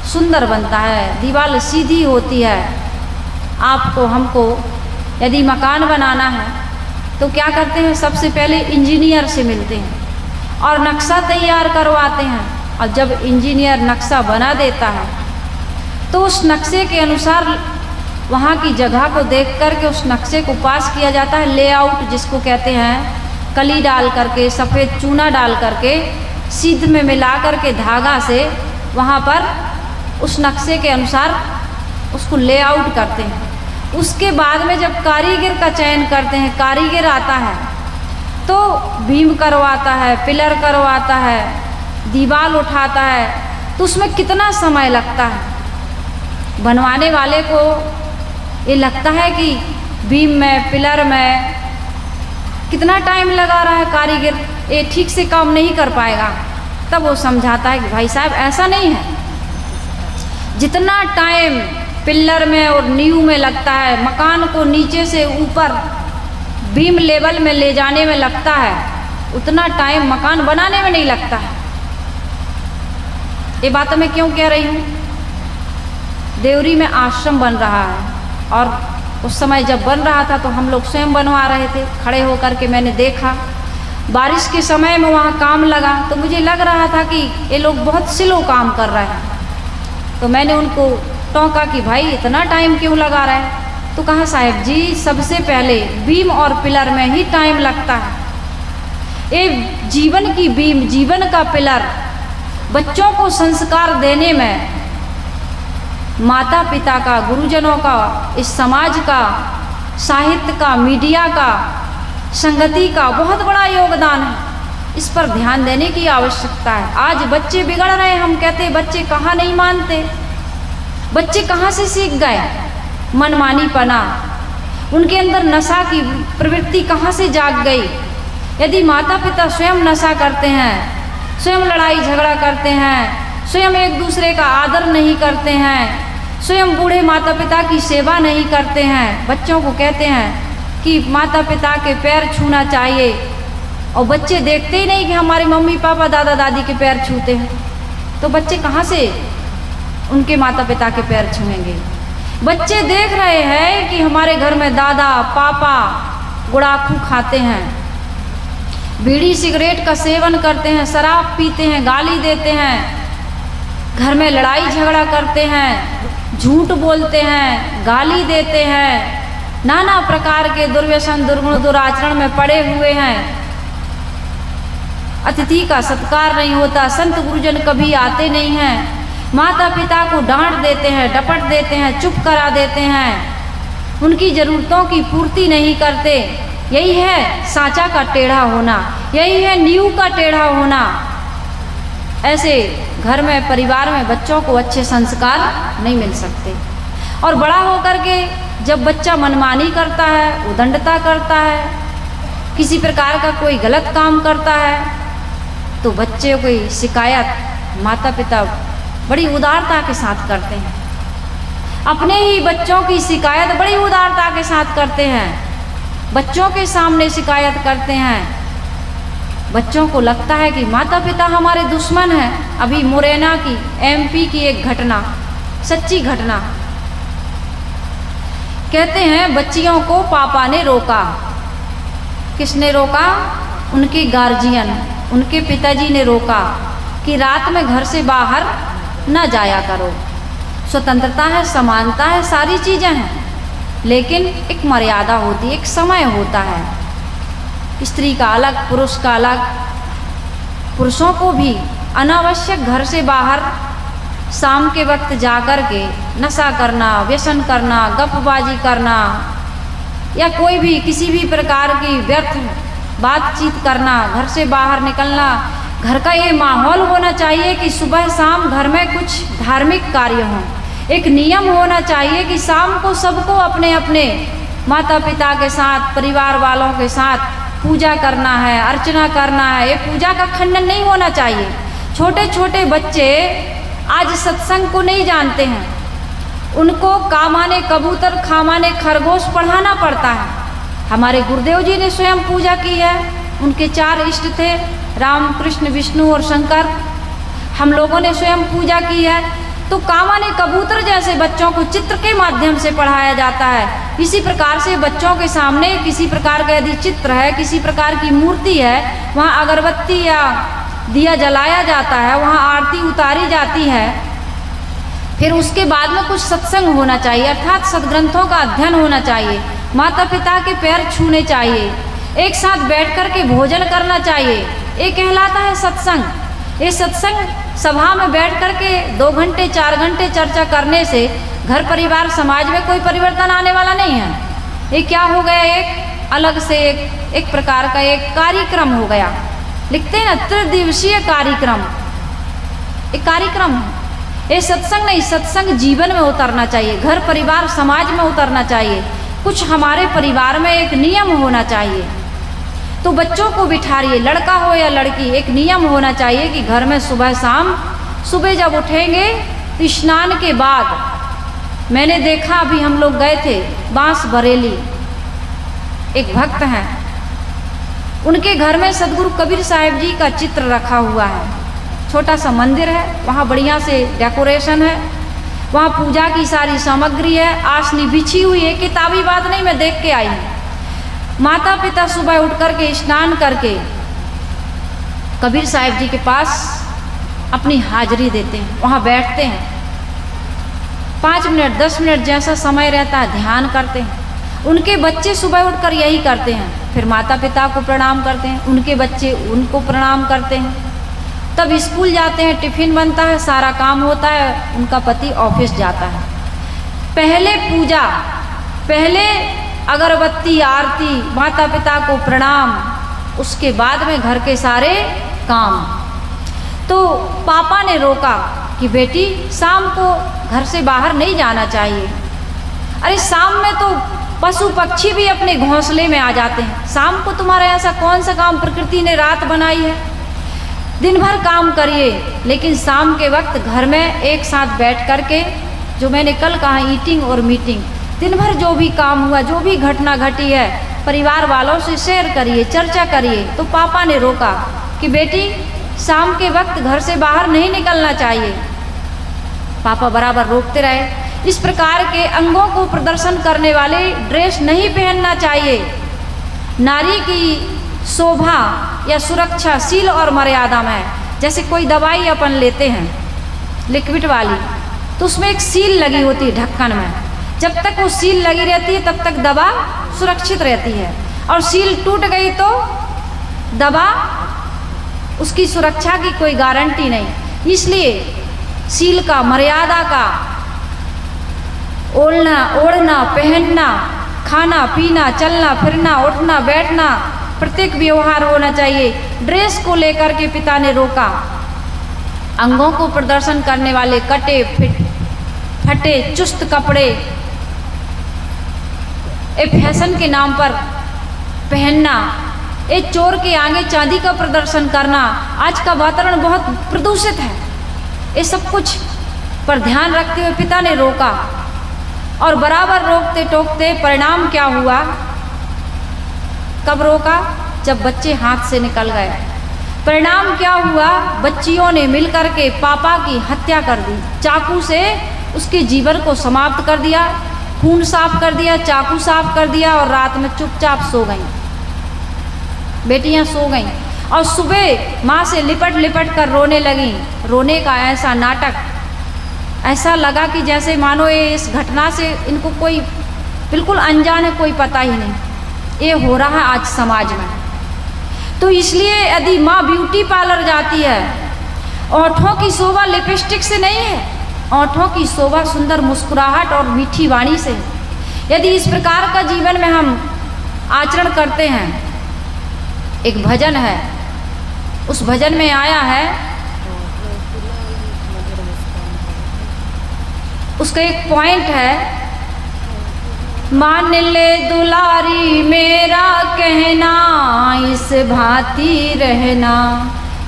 सुंदर बनता है, दीवार सीधी होती है। आपको, हमको यदि मकान बनाना है तो क्या करते हैं? सबसे पहले इंजीनियर से मिलते हैं और नक्शा तैयार करवाते हैं। और जब इंजीनियर नक्शा बना देता है तो उस नक्शे के अनुसार वहाँ की जगह को देख कर के उस नक्शे को पास किया जाता है। लेआउट जिसको कहते हैं, कली डाल करके, सफ़ेद चूना डाल करके, सीध में मिला करके धागा से वहाँ पर उस नक्शे के अनुसार उसको लेआउट करते हैं। उसके बाद में जब कारीगर का चयन करते हैं, कारीगर आता है तो बीम करवाता है, पिलर करवाता है, दीवार उठाता है, तो उसमें कितना समय लगता है। बनवाने वाले को ये लगता है कि बीम में, पिलर में कितना टाइम लगा रहा है कारीगर, ये ठीक से काम नहीं कर पाएगा। तब वो समझाता है कि भाई साहब ऐसा नहीं है, जितना टाइम पिलर में और नींव में लगता है, मकान को नीचे से ऊपर बीम लेवल में ले जाने में लगता है, उतना टाइम मकान बनाने में नहीं लगता है। ये बात मैं क्यों कह रही हूँ? देवरी में आश्रम बन रहा है और उस समय जब बन रहा था तो हम लोग स्वयं बनवा रहे थे। खड़े होकर के मैंने देखा, बारिश के समय में वहाँ काम लगा तो मुझे लग रहा था कि ये लोग बहुत स्लो काम कर रहे हैं। तो मैंने उनको टोका कि भाई इतना टाइम क्यों लगा रहे हैं? तो कहा साहब जी सबसे पहले बीम और पिलर में ही टाइम लगता है। ये जीवन की बीम, जीवन का पिलर, बच्चों को संस्कार देने में माता पिता का, गुरुजनों का, इस समाज का, साहित्य का, मीडिया का, संगति का बहुत बड़ा योगदान है। इस पर ध्यान देने की आवश्यकता है। आज बच्चे बिगड़ रहे हैं, हम कहते हैं बच्चे कहाँ नहीं मानते, बच्चे कहाँ से सीख गए मनमानीपना, उनके अंदर नशा की प्रवृत्ति कहाँ से जाग गई। यदि माता पिता स्वयं नशा करते हैं, स्वयं लड़ाई झगड़ा करते हैं, स्वयं एक दूसरे का आदर नहीं करते हैं, स्वयं बूढ़े माता पिता की सेवा नहीं करते हैं, बच्चों को कहते हैं कि माता पिता के पैर छूना चाहिए, और बच्चे देखते ही नहीं कि हमारे मम्मी पापा दादा दादी के पैर छूते हैं। तो बच्चे कहाँ से उनके माता पिता के पैर छुएंगे। बच्चे देख रहे हैं कि हमारे घर में दादा पापा गुड़ाखू खाते हैं, बीड़ी सिगरेट का सेवन करते हैं, शराब पीते हैं, गाली देते हैं, घर में लड़ाई झगड़ा करते हैं, झूठ बोलते हैं, गाली देते हैं, नाना प्रकार के दुर्व्यसन दुर्गुण दुराचरण में पड़े हुए हैं। अतिथि का सत्कार नहीं होता, संत गुरुजन कभी आते नहीं हैं, माता पिता को डांट देते हैं, डपट देते हैं, चुप करा देते हैं, उनकी ज़रूरतों की पूर्ति नहीं करते। यही है सांचा का टेढ़ा होना, यही है नींव का टेढ़ा होना। ऐसे घर में परिवार में बच्चों को अच्छे संस्कार नहीं मिल सकते। और बड़ा होकर के जब बच्चा मनमानी करता है, उदंडता करता है, किसी प्रकार का कोई गलत काम करता है, तो बच्चे की शिकायत माता पिता बड़ी उदारता के साथ करते हैं। अपने ही बच्चों की शिकायत बड़ी उदारता के साथ करते हैं, बच्चों के सामने शिकायत करते हैं। बच्चों को लगता है कि माता पिता हमारे दुश्मन हैं। अभी मुरैना की MP की एक घटना, सच्ची घटना, कहते हैं बच्चियों को पापा ने रोका। किसने रोका? उनके गार्जियन, उनके पिताजी ने रोका कि रात में घर से बाहर न जाया करो। स्वतंत्रता है, समानता है, सारी चीज़ें हैं, लेकिन एक मर्यादा होती है, एक समय होता है। स्त्री का अलग, पुरुष का अलग। पुरुषों को भी अनावश्यक घर से बाहर शाम के वक्त जाकर के नशा करना, व्यसन करना, गपबाजी करना या कोई भी किसी भी प्रकार की व्यर्थ बातचीत करना, घर से बाहर निकलना, घर का ये माहौल होना चाहिए कि सुबह शाम घर में कुछ धार्मिक कार्य हों। एक नियम होना चाहिए कि शाम को सबको अपने अपने माता पिता के साथ, परिवार वालों के साथ पूजा करना है, अर्चना करना है। ये पूजा का खंडन नहीं होना चाहिए। छोटे छोटे बच्चे आज सत्संग को नहीं जानते हैं, उनको कामाने कबूतर खामाने खरगोश पढ़ाना पड़ता है। हमारे गुरुदेव जी ने स्वयं पूजा की है, उनके 4 इष्ट थे, राम कृष्ण विष्णु और शंकर। हम लोगों ने स्वयं पूजा की है। तो कामाने कबूतर जैसे बच्चों को चित्र के माध्यम से पढ़ाया जाता है। इसी प्रकार से बच्चों के सामने किसी प्रकार का यदि चित्र है, किसी प्रकार की मूर्ति है, वहाँ अगरबत्ती या दिया जलाया जाता है, वहाँ आरती उतारी जाती है। फिर उसके बाद में कुछ सत्संग होना चाहिए, अर्थात सदग्रंथों का अध्ययन होना चाहिए, माता पिता के पैर छूने चाहिए, एक साथ बैठ कर के भोजन करना चाहिए। ये कहलाता है सत्संग। ये सत्संग सभा में बैठ कर के 2 घंटे 4 घंटे चर्चा करने से घर परिवार समाज में कोई परिवर्तन आने वाला नहीं है। ये क्या हो गया, एक अलग से एक प्रकार का एक कार्यक्रम हो गया। लिखते हैं ना, त्रिदिवसीय कार्यक्रम, एक कार्यक्रम है। ये सत्संग नहीं, सत्संग जीवन में उतरना चाहिए, घर परिवार समाज में उतरना चाहिए। कुछ हमारे परिवार में एक नियम होना चाहिए। तो बच्चों को बिठाइए, लड़का हो या लड़की, एक नियम होना चाहिए कि घर में सुबह शाम, सुबह जब उठेंगे तो स्नान के बाद, मैंने देखा अभी हम लोग गए थे बांस बरेली, एक भक्त हैं, उनके घर में सदगुरु कबीर साहिब जी का चित्र रखा हुआ है। छोटा सा मंदिर है, वहाँ बढ़िया से डेकोरेशन है, वहाँ पूजा की सारी सामग्री है, आसनी बिछी हुई है। किताबी बात नहीं, मैं देख के आई हूँ। माता पिता सुबह उठ कर के स्नान करके कबीर साहिब जी के पास अपनी हाजिरी देते हैं, वहाँ बैठते हैं, 5 मिनट 10 मिनट जैसा समय रहता है ध्यान करते हैं। उनके बच्चे सुबह उठकर यही करते हैं, फिर माता पिता को प्रणाम करते हैं, उनके बच्चे उनको प्रणाम करते हैं, तब स्कूल जाते हैं, टिफिन बनता है, सारा काम होता है, उनका पति ऑफिस जाता है। पहले पूजा, पहले अगरबत्ती आरती, माता पिता को प्रणाम, उसके बाद में घर के सारे काम। तो पापा ने रोका कि बेटी शाम को घर से बाहर नहीं जाना चाहिए। अरे शाम में तो पशु पक्षी भी अपने घोंसले में आ जाते हैं, शाम को तुम्हारा ऐसा कौन सा काम प्रकृति ने रात बनाई है? दिन भर काम करिए, लेकिन शाम के वक्त घर में एक साथ बैठ कर के, जो मैंने कल कहा ईटिंग और मीटिंग, दिन भर जो भी काम हुआ, जो भी घटना घटी है, परिवार वालों से शेयर करिए, चर्चा करिए। तो पापा ने रोका कि बेटी शाम के वक्त घर से बाहर नहीं निकलना चाहिए। पापा बराबर रोकते रहे। इस प्रकार के अंगों को प्रदर्शन करने वाले ड्रेस नहीं पहनना चाहिए। नारी की शोभा या सुरक्षा शील और मर्यादा में है। जैसे कोई दवाई अपन लेते हैं लिक्विड वाली, तो उसमें एक सील लगी होती है ढक्कन में। जब तक वो सील लगी रहती है तब तक दवा सुरक्षित रहती है, और सील टूट गई तो दवा उसकी सुरक्षा की कोई गारंटी नहीं। इसलिए सील का, मर्यादा का, ओढ़ना, पहनना, खाना पीना, चलना फिरना, उठना बैठना, प्रत्येक व्यवहार होना चाहिए। ड्रेस को लेकर के पिता ने रोका। अंगों को प्रदर्शन करने वाले कटे फटे चुस्त कपड़े एक फैशन के नाम पर पहनना, एक चोर के आगे चांदी का प्रदर्शन करना, आज का वातावरण बहुत प्रदूषित है। ये सब कुछ पर ध्यान रखते हुए पिता ने रोका, और बराबर रोकते टोकते परिणाम क्या हुआ? कब रोका? जब बच्चे हाथ से निकल गए। परिणाम क्या हुआ? बच्चियों ने मिलकर के पापा की हत्या कर दी। चाकू से उसके जीवन को समाप्त कर दिया, खून साफ कर दिया, चाकू साफ कर दिया, और रात में चुपचाप सो गईं। बेटियां सो गईं और सुबह माँ से लिपट लिपट कर रोने लगीं। रोने का ऐसा नाटक, ऐसा लगा कि जैसे मानो ये इस घटना से इनको कोई बिल्कुल अनजान है, कोई पता ही नहीं। ये हो रहा है आज समाज में। तो इसलिए यदि माँ ब्यूटी पार्लर जाती है, ओंठों की शोभा लिपस्टिक से नहीं है, ओंठों की शोभा सुंदर मुस्कुराहट और मीठी वाणी से। यदि इस प्रकार का जीवन में हम आचरण करते हैं, एक भजन है, उस भजन में आया है, उसका एक पॉइंट है, मान ले दुलारी मेरा कहना, इस भांति रहना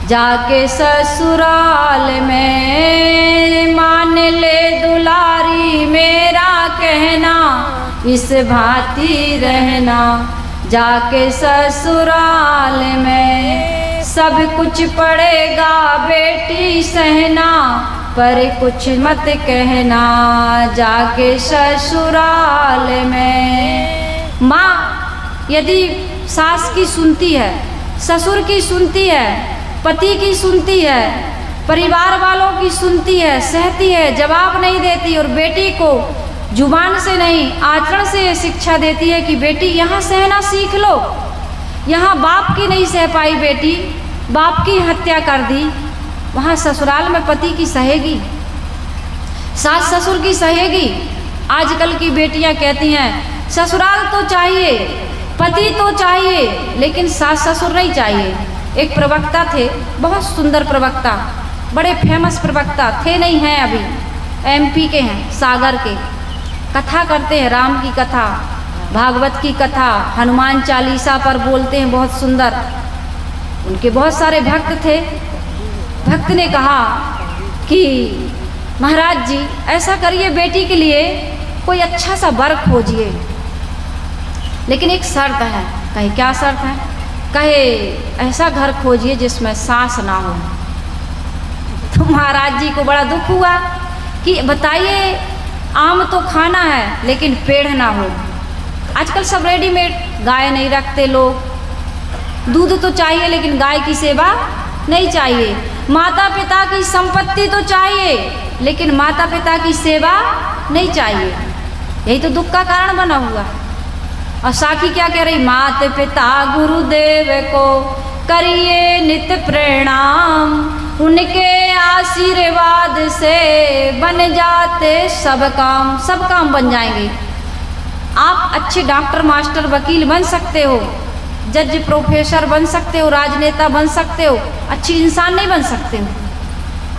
जाके ससुराल में। मान ले दुलारी मेरा कहना, इस भांति रहना जाके ससुराल में। सब कुछ पड़ेगा बेटी सहना, पर कुछ मत कहना जाके ससुराल में। माँ यदि सास की सुनती है, ससुर की सुनती है, पति की सुनती है, परिवार वालों की सुनती है, सहती है, जवाब नहीं देती, और बेटी को जुबान से नहीं आचरण से ये शिक्षा देती है कि बेटी यहाँ सहना सीख लो। यहाँ बाप की नहीं सह पाई बेटी, बाप की हत्या कर दी, वहाँ ससुराल में पति की सहेगी, सास ससुर की सहेगी। आजकल की बेटियाँ कहती हैं ससुराल तो चाहिए, पति तो चाहिए, लेकिन सास ससुर नहीं चाहिए। एक प्रवक्ता थे, बहुत सुंदर प्रवक्ता, बड़े फेमस प्रवक्ता थे, नहीं हैं अभी, MP के हैं, सागर के। कथा करते हैं, राम की कथा, भागवत की कथा, हनुमान चालीसा पर बोलते हैं, बहुत सुंदर। उनके बहुत सारे भक्त थे। भक्त ने कहा कि महाराज जी ऐसा करिए, बेटी के लिए कोई अच्छा सा वर खोजिए, लेकिन एक शर्त है। कहे क्या शर्त है? कहे ऐसा घर खोजिए जिसमें सास ना हो। तो महाराज जी को बड़ा दुख हुआ कि बताइए, आम तो खाना है लेकिन पेड़ ना हो। आजकल सब रेडीमेड, गाय नहीं रखते लोग, दूध तो चाहिए लेकिन गाय की सेवा नहीं चाहिए। माता पिता की संपत्ति तो चाहिए लेकिन माता पिता की सेवा नहीं चाहिए। यही तो दुख का कारण बना हुआ। और साखी क्या कह रही? माता पिता गुरुदेव को करिए नित्य प्रणाम, उनके आशीर्वाद से बन जाते सब काम। सब काम बन जाएंगे। आप अच्छे डॉक्टर, मास्टर, वकील बन सकते हो, जज, प्रोफेसर बन सकते हो, राजनेता बन सकते हो, अच्छी इंसान नहीं बन सकते हो।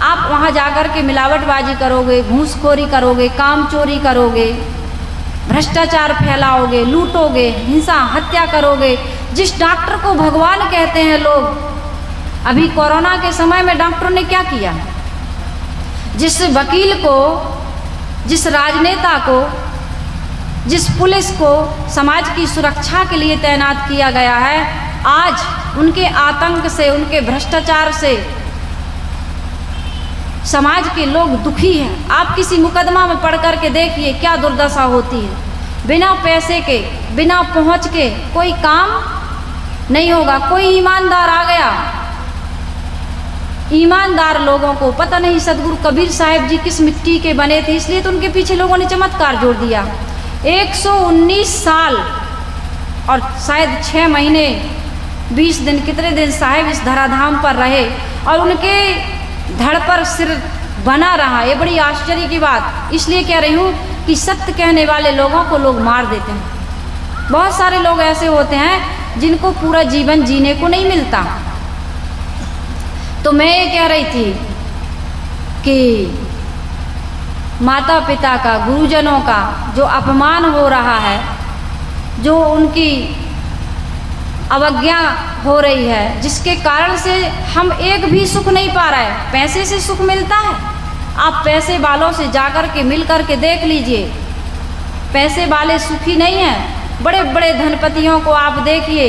आप वहाँ जाकर के मिलावटबाजी करोगे, घूसखोरी करोगे, काम चोरी करोगे, भ्रष्टाचार फैलाओगे, लूटोगे, हिंसा हत्या करोगे। जिस डॉक्टर को भगवान कहते हैं लोग, अभी कोरोना के समय में डॉक्टरों ने क्या किया? जिस वकील को, जिस राजनेता को, जिस पुलिस को समाज की सुरक्षा के लिए तैनात किया गया है, आज उनके आतंक से, उनके भ्रष्टाचार से समाज के लोग दुखी हैं। आप किसी मुकदमा में पढ़ कर के देखिए क्या दुर्दशा होती है। बिना पैसे के, बिना पहुंच के कोई काम नहीं होगा। कोई ईमानदार आ गया, ईमानदार लोगों को पता नहीं सदगुरु कबीर साहिब जी किस मिट्टी के बने थे, इसलिए तो उनके पीछे लोगों ने चमत्कार जोड़ दिया। 119 साल और शायद 6 महीने 20 दिन, कितने दिन साहिब इस धराधाम पर रहे और उनके धड़ पर सिर बना रहा। ये बड़ी आश्चर्य की बात इसलिए कह रही हूँ कि सत्य कहने वाले लोगों को लोग मार देते हैं। बहुत सारे लोग ऐसे होते हैं जिनको पूरा जीवन जीने को नहीं मिलता। तो मैं ये कह रही थी कि माता पिता का, गुरुजनों का जो अपमान हो रहा है, जो उनकी अवज्ञा हो रही है, जिसके कारण से हम एक भी सुख नहीं पा रहे हैं। पैसे से सुख मिलता है? आप पैसे वालों से जाकर के मिल कर के देख लीजिए, पैसे वाले सुखी नहीं हैं। बड़े बड़े धनपतियों को आप देखिए,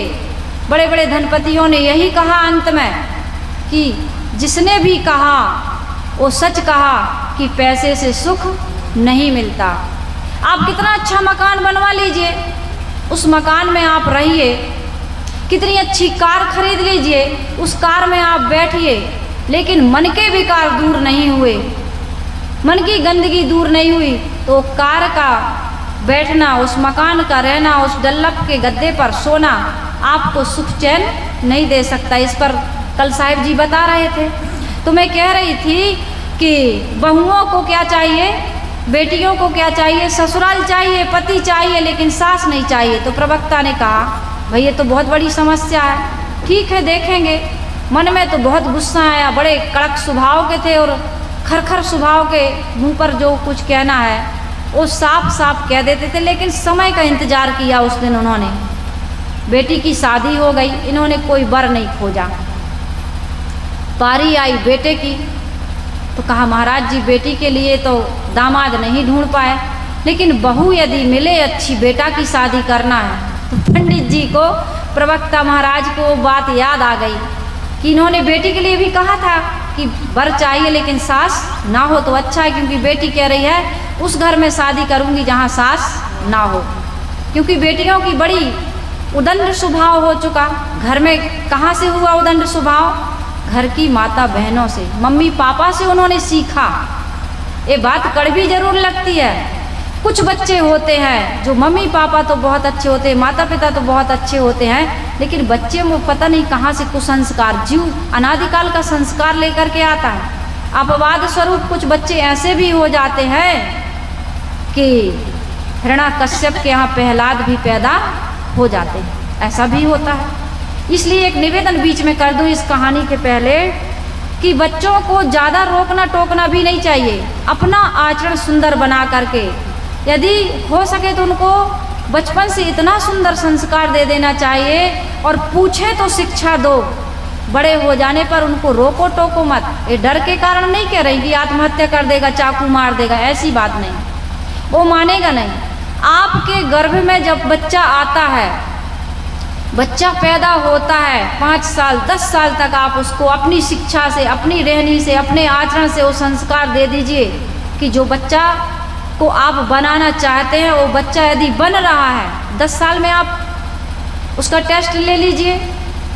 बड़े बड़े धनपतियों ने यही कहा अंत में कि जिसने भी कहा वो सच कहा कि पैसे से सुख नहीं मिलता। आप कितना अच्छा मकान बनवा लीजिए, उस मकान में आप रहिए, कितनी अच्छी कार खरीद लीजिए, उस कार में आप बैठिए, लेकिन मन के विकार दूर नहीं हुए, मन की गंदगी दूर नहीं हुई, तो कार का बैठना, उस मकान का रहना, उस डल्लप के गद्दे पर सोना आपको सुख चैन नहीं दे सकता। इस पर कल साहिब जी बता रहे थे। तो मैं कह रही थी कि बहुओं को क्या चाहिए, बेटियों को क्या चाहिए, ससुराल चाहिए, पति चाहिए, लेकिन सास नहीं चाहिए। तो प्रवक्ता ने कहा भाई ये तो बहुत बड़ी समस्या है। ठीक है, देखेंगे। मन में तो बहुत गुस्सा आया, बड़े कड़क स्वभाव के थे और खरखर स्वभाव के, मुंह पर जो कुछ कहना है वो साफ साफ कह देते थे। लेकिन समय का इंतज़ार किया उस दिन उन्होंने। बेटी की शादी हो गई, इन्होंने कोई वर नहीं खोजा। पारी आई बेटे की, तो कहा महाराज जी बेटी के लिए तो दामाद नहीं ढूंढ पाए, लेकिन बहू यदि मिले अच्छी, बेटा की शादी करना है। तो पंडित जी को, प्रवक्ता महाराज को वो बात याद आ गई कि इन्होंने बेटी के लिए भी कहा था कि वर चाहिए लेकिन सास ना हो तो अच्छा है, क्योंकि बेटी कह रही है उस घर में शादी करूंगी जहां सास ना हो। क्योंकि बेटियों की बड़ी उदंड स्वभाव हो चुका। घर में कहाँ से हुआ उदंड स्वभाव? घर की माता बहनों से, मम्मी पापा से उन्होंने सीखा। ये बात कड़वी जरूर लगती है। कुछ बच्चे होते हैं जो मम्मी पापा तो बहुत अच्छे होते हैं, माता पिता तो बहुत अच्छे होते हैं, लेकिन बच्चे में पता नहीं कहाँ से कुसंस्कार, जीव अनादिकाल का संस्कार लेकर के आता है। अपवाद स्वरूप कुछ बच्चे ऐसे भी हो जाते हैं कि हिरण्याकश्यप के यहाँ प्रहलाद भी पैदा हो जाते हैं, ऐसा भी होता है। इसलिए एक निवेदन बीच में कर दूं इस कहानी के पहले कि बच्चों को ज़्यादा रोकना टोकना भी नहीं चाहिए। अपना आचरण सुंदर बना करके, यदि हो सके तो उनको बचपन से इतना सुंदर संस्कार दे देना चाहिए और पूछे तो शिक्षा दो। बड़े हो जाने पर उनको रोको टोको मत। ये डर के कारण नहीं कह रही कि आत्महत्या कर देगा, चाकू मार देगा, ऐसी बात नहीं, वो मानेगा नहीं। आपके गर्भ में जब बच्चा आता है, बच्चा पैदा होता है, 5 साल 10 साल तक आप उसको अपनी शिक्षा से, अपनी रहनी से, अपने आचरण से वो संस्कार दे दीजिए कि जो बच्चा को आप बनाना चाहते हैं वो बच्चा यदि बन रहा है, 10 साल में आप उसका टेस्ट ले लीजिए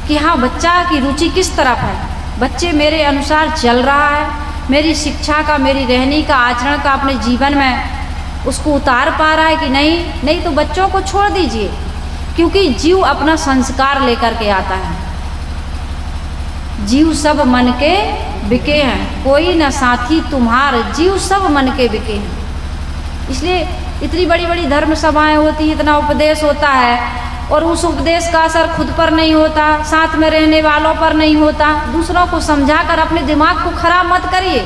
कि हाँ बच्चा की रुचि किस तरफ है, बच्चे मेरे अनुसार चल रहा है, मेरी शिक्षा का, मेरी रहनी का, आचरण का अपने जीवन में उसको उतार पा रहा है कि नहीं। नहीं तो बच्चों को छोड़ दीजिए, क्योंकि जीव अपना संस्कार लेकर के आता है। जीव सब मन के बिके हैं, कोई न साथी तुम्हार, जीव सब मन के बिके हैं। इसलिए इतनी बड़ी बड़ी धर्म सभाएं होती, इतना उपदेश होता है और उस उपदेश का असर खुद पर नहीं होता, साथ में रहने वालों पर नहीं होता। दूसरों को समझाकर अपने दिमाग को खराब मत करिए,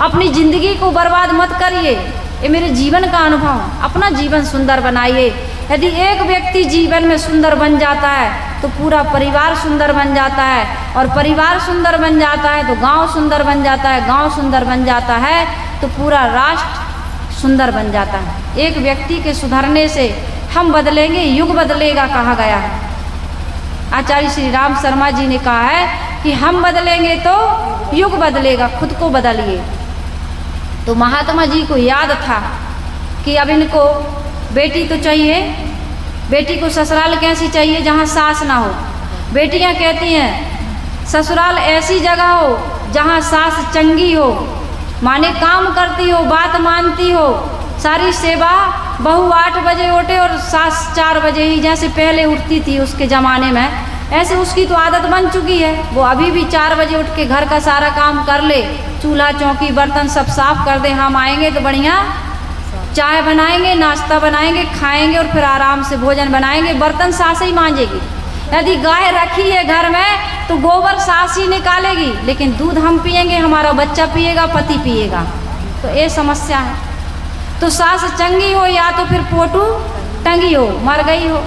अपनी ज़िंदगी को बर्बाद मत करिए। ये मेरे जीवन का अनुभव, अपना जीवन सुंदर बनाइए। यदि एक व्यक्ति जीवन में सुंदर बन जाता है तो पूरा परिवार सुंदर बन जाता है, और परिवार सुंदर बन जाता है तो गांव सुंदर बन जाता है, गांव सुंदर बन जाता है तो पूरा राष्ट्र सुंदर बन जाता है। एक व्यक्ति के सुधरने से हम बदलेंगे, युग बदलेगा कहा गया है। आचार्य श्री राम शर्मा जी ने कहा है कि हम बदलेंगे तो युग बदलेगा, खुद को बदलिए। तो महात्मा जी को याद था कि अब इनको बेटी तो चाहिए, बेटी को ससुराल कैसी चाहिए जहाँ सास ना हो। बेटियाँ कहती हैं ससुराल ऐसी जगह हो जहाँ सास चंगी हो, माने काम करती हो, बात मानती हो, सारी सेवा। बहू 8 बजे उठे और सास 4 बजे ही, जैसे पहले उठती थी उसके ज़माने में, ऐसे उसकी तो आदत बन चुकी है। वो अभी भी 4 बजे उठ के घर का सारा काम कर ले, चूल्हा चौकी बर्तन सब साफ कर दे। हम आएंगे तो बढ़िया चाय बनाएंगे, नाश्ता बनाएंगे, खाएंगे और फिर आराम से भोजन बनाएंगे। बर्तन सास ही मांजेगी। यदि गाय रखी है घर में तो गोबर सास ही निकालेगी, लेकिन दूध हम पिएंगे, हमारा बच्चा पिएगा, पति पिएगा। तो ये समस्या है। तो सास चंगी हो या तो फिर पोटू टंगी हो, मर गई हो।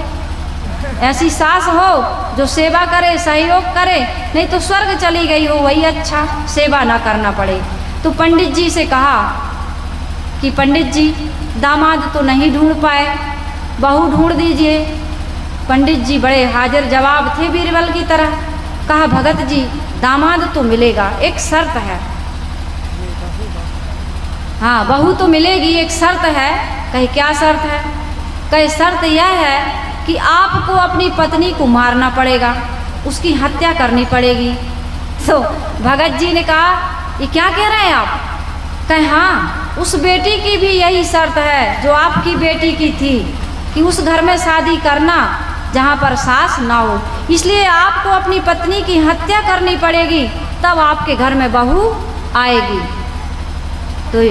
ऐसी सास हो जो सेवा करे, सहयोग करे, नहीं तो स्वर्ग चली गई हो, वही अच्छा, सेवा ना करना पड़े। तो पंडित जी से कहा कि पंडित जी दामाद तो नहीं ढूंढ पाए, बहू ढूंढ दीजिए। पंडित जी बड़े हाजिर जवाब थे बीरबल की तरह। कहा भगत जी दामाद तो मिलेगा, एक शर्त है। हाँ बहू तो मिलेगी, एक शर्त है। कहे क्या शर्त है? कहे शर्त यह है कि आपको अपनी पत्नी को मारना पड़ेगा, उसकी हत्या करनी पड़ेगी। तो भगत जी ने कहा ये क्या कह रहे हैं आप? कहे हाँ, उस बेटी की भी यही शर्त है जो आपकी बेटी की थी कि उस घर में शादी करना जहाँ पर सास ना हो, इसलिए आपको अपनी पत्नी की हत्या करनी पड़ेगी, तब आपके घर में बहू आएगी। तो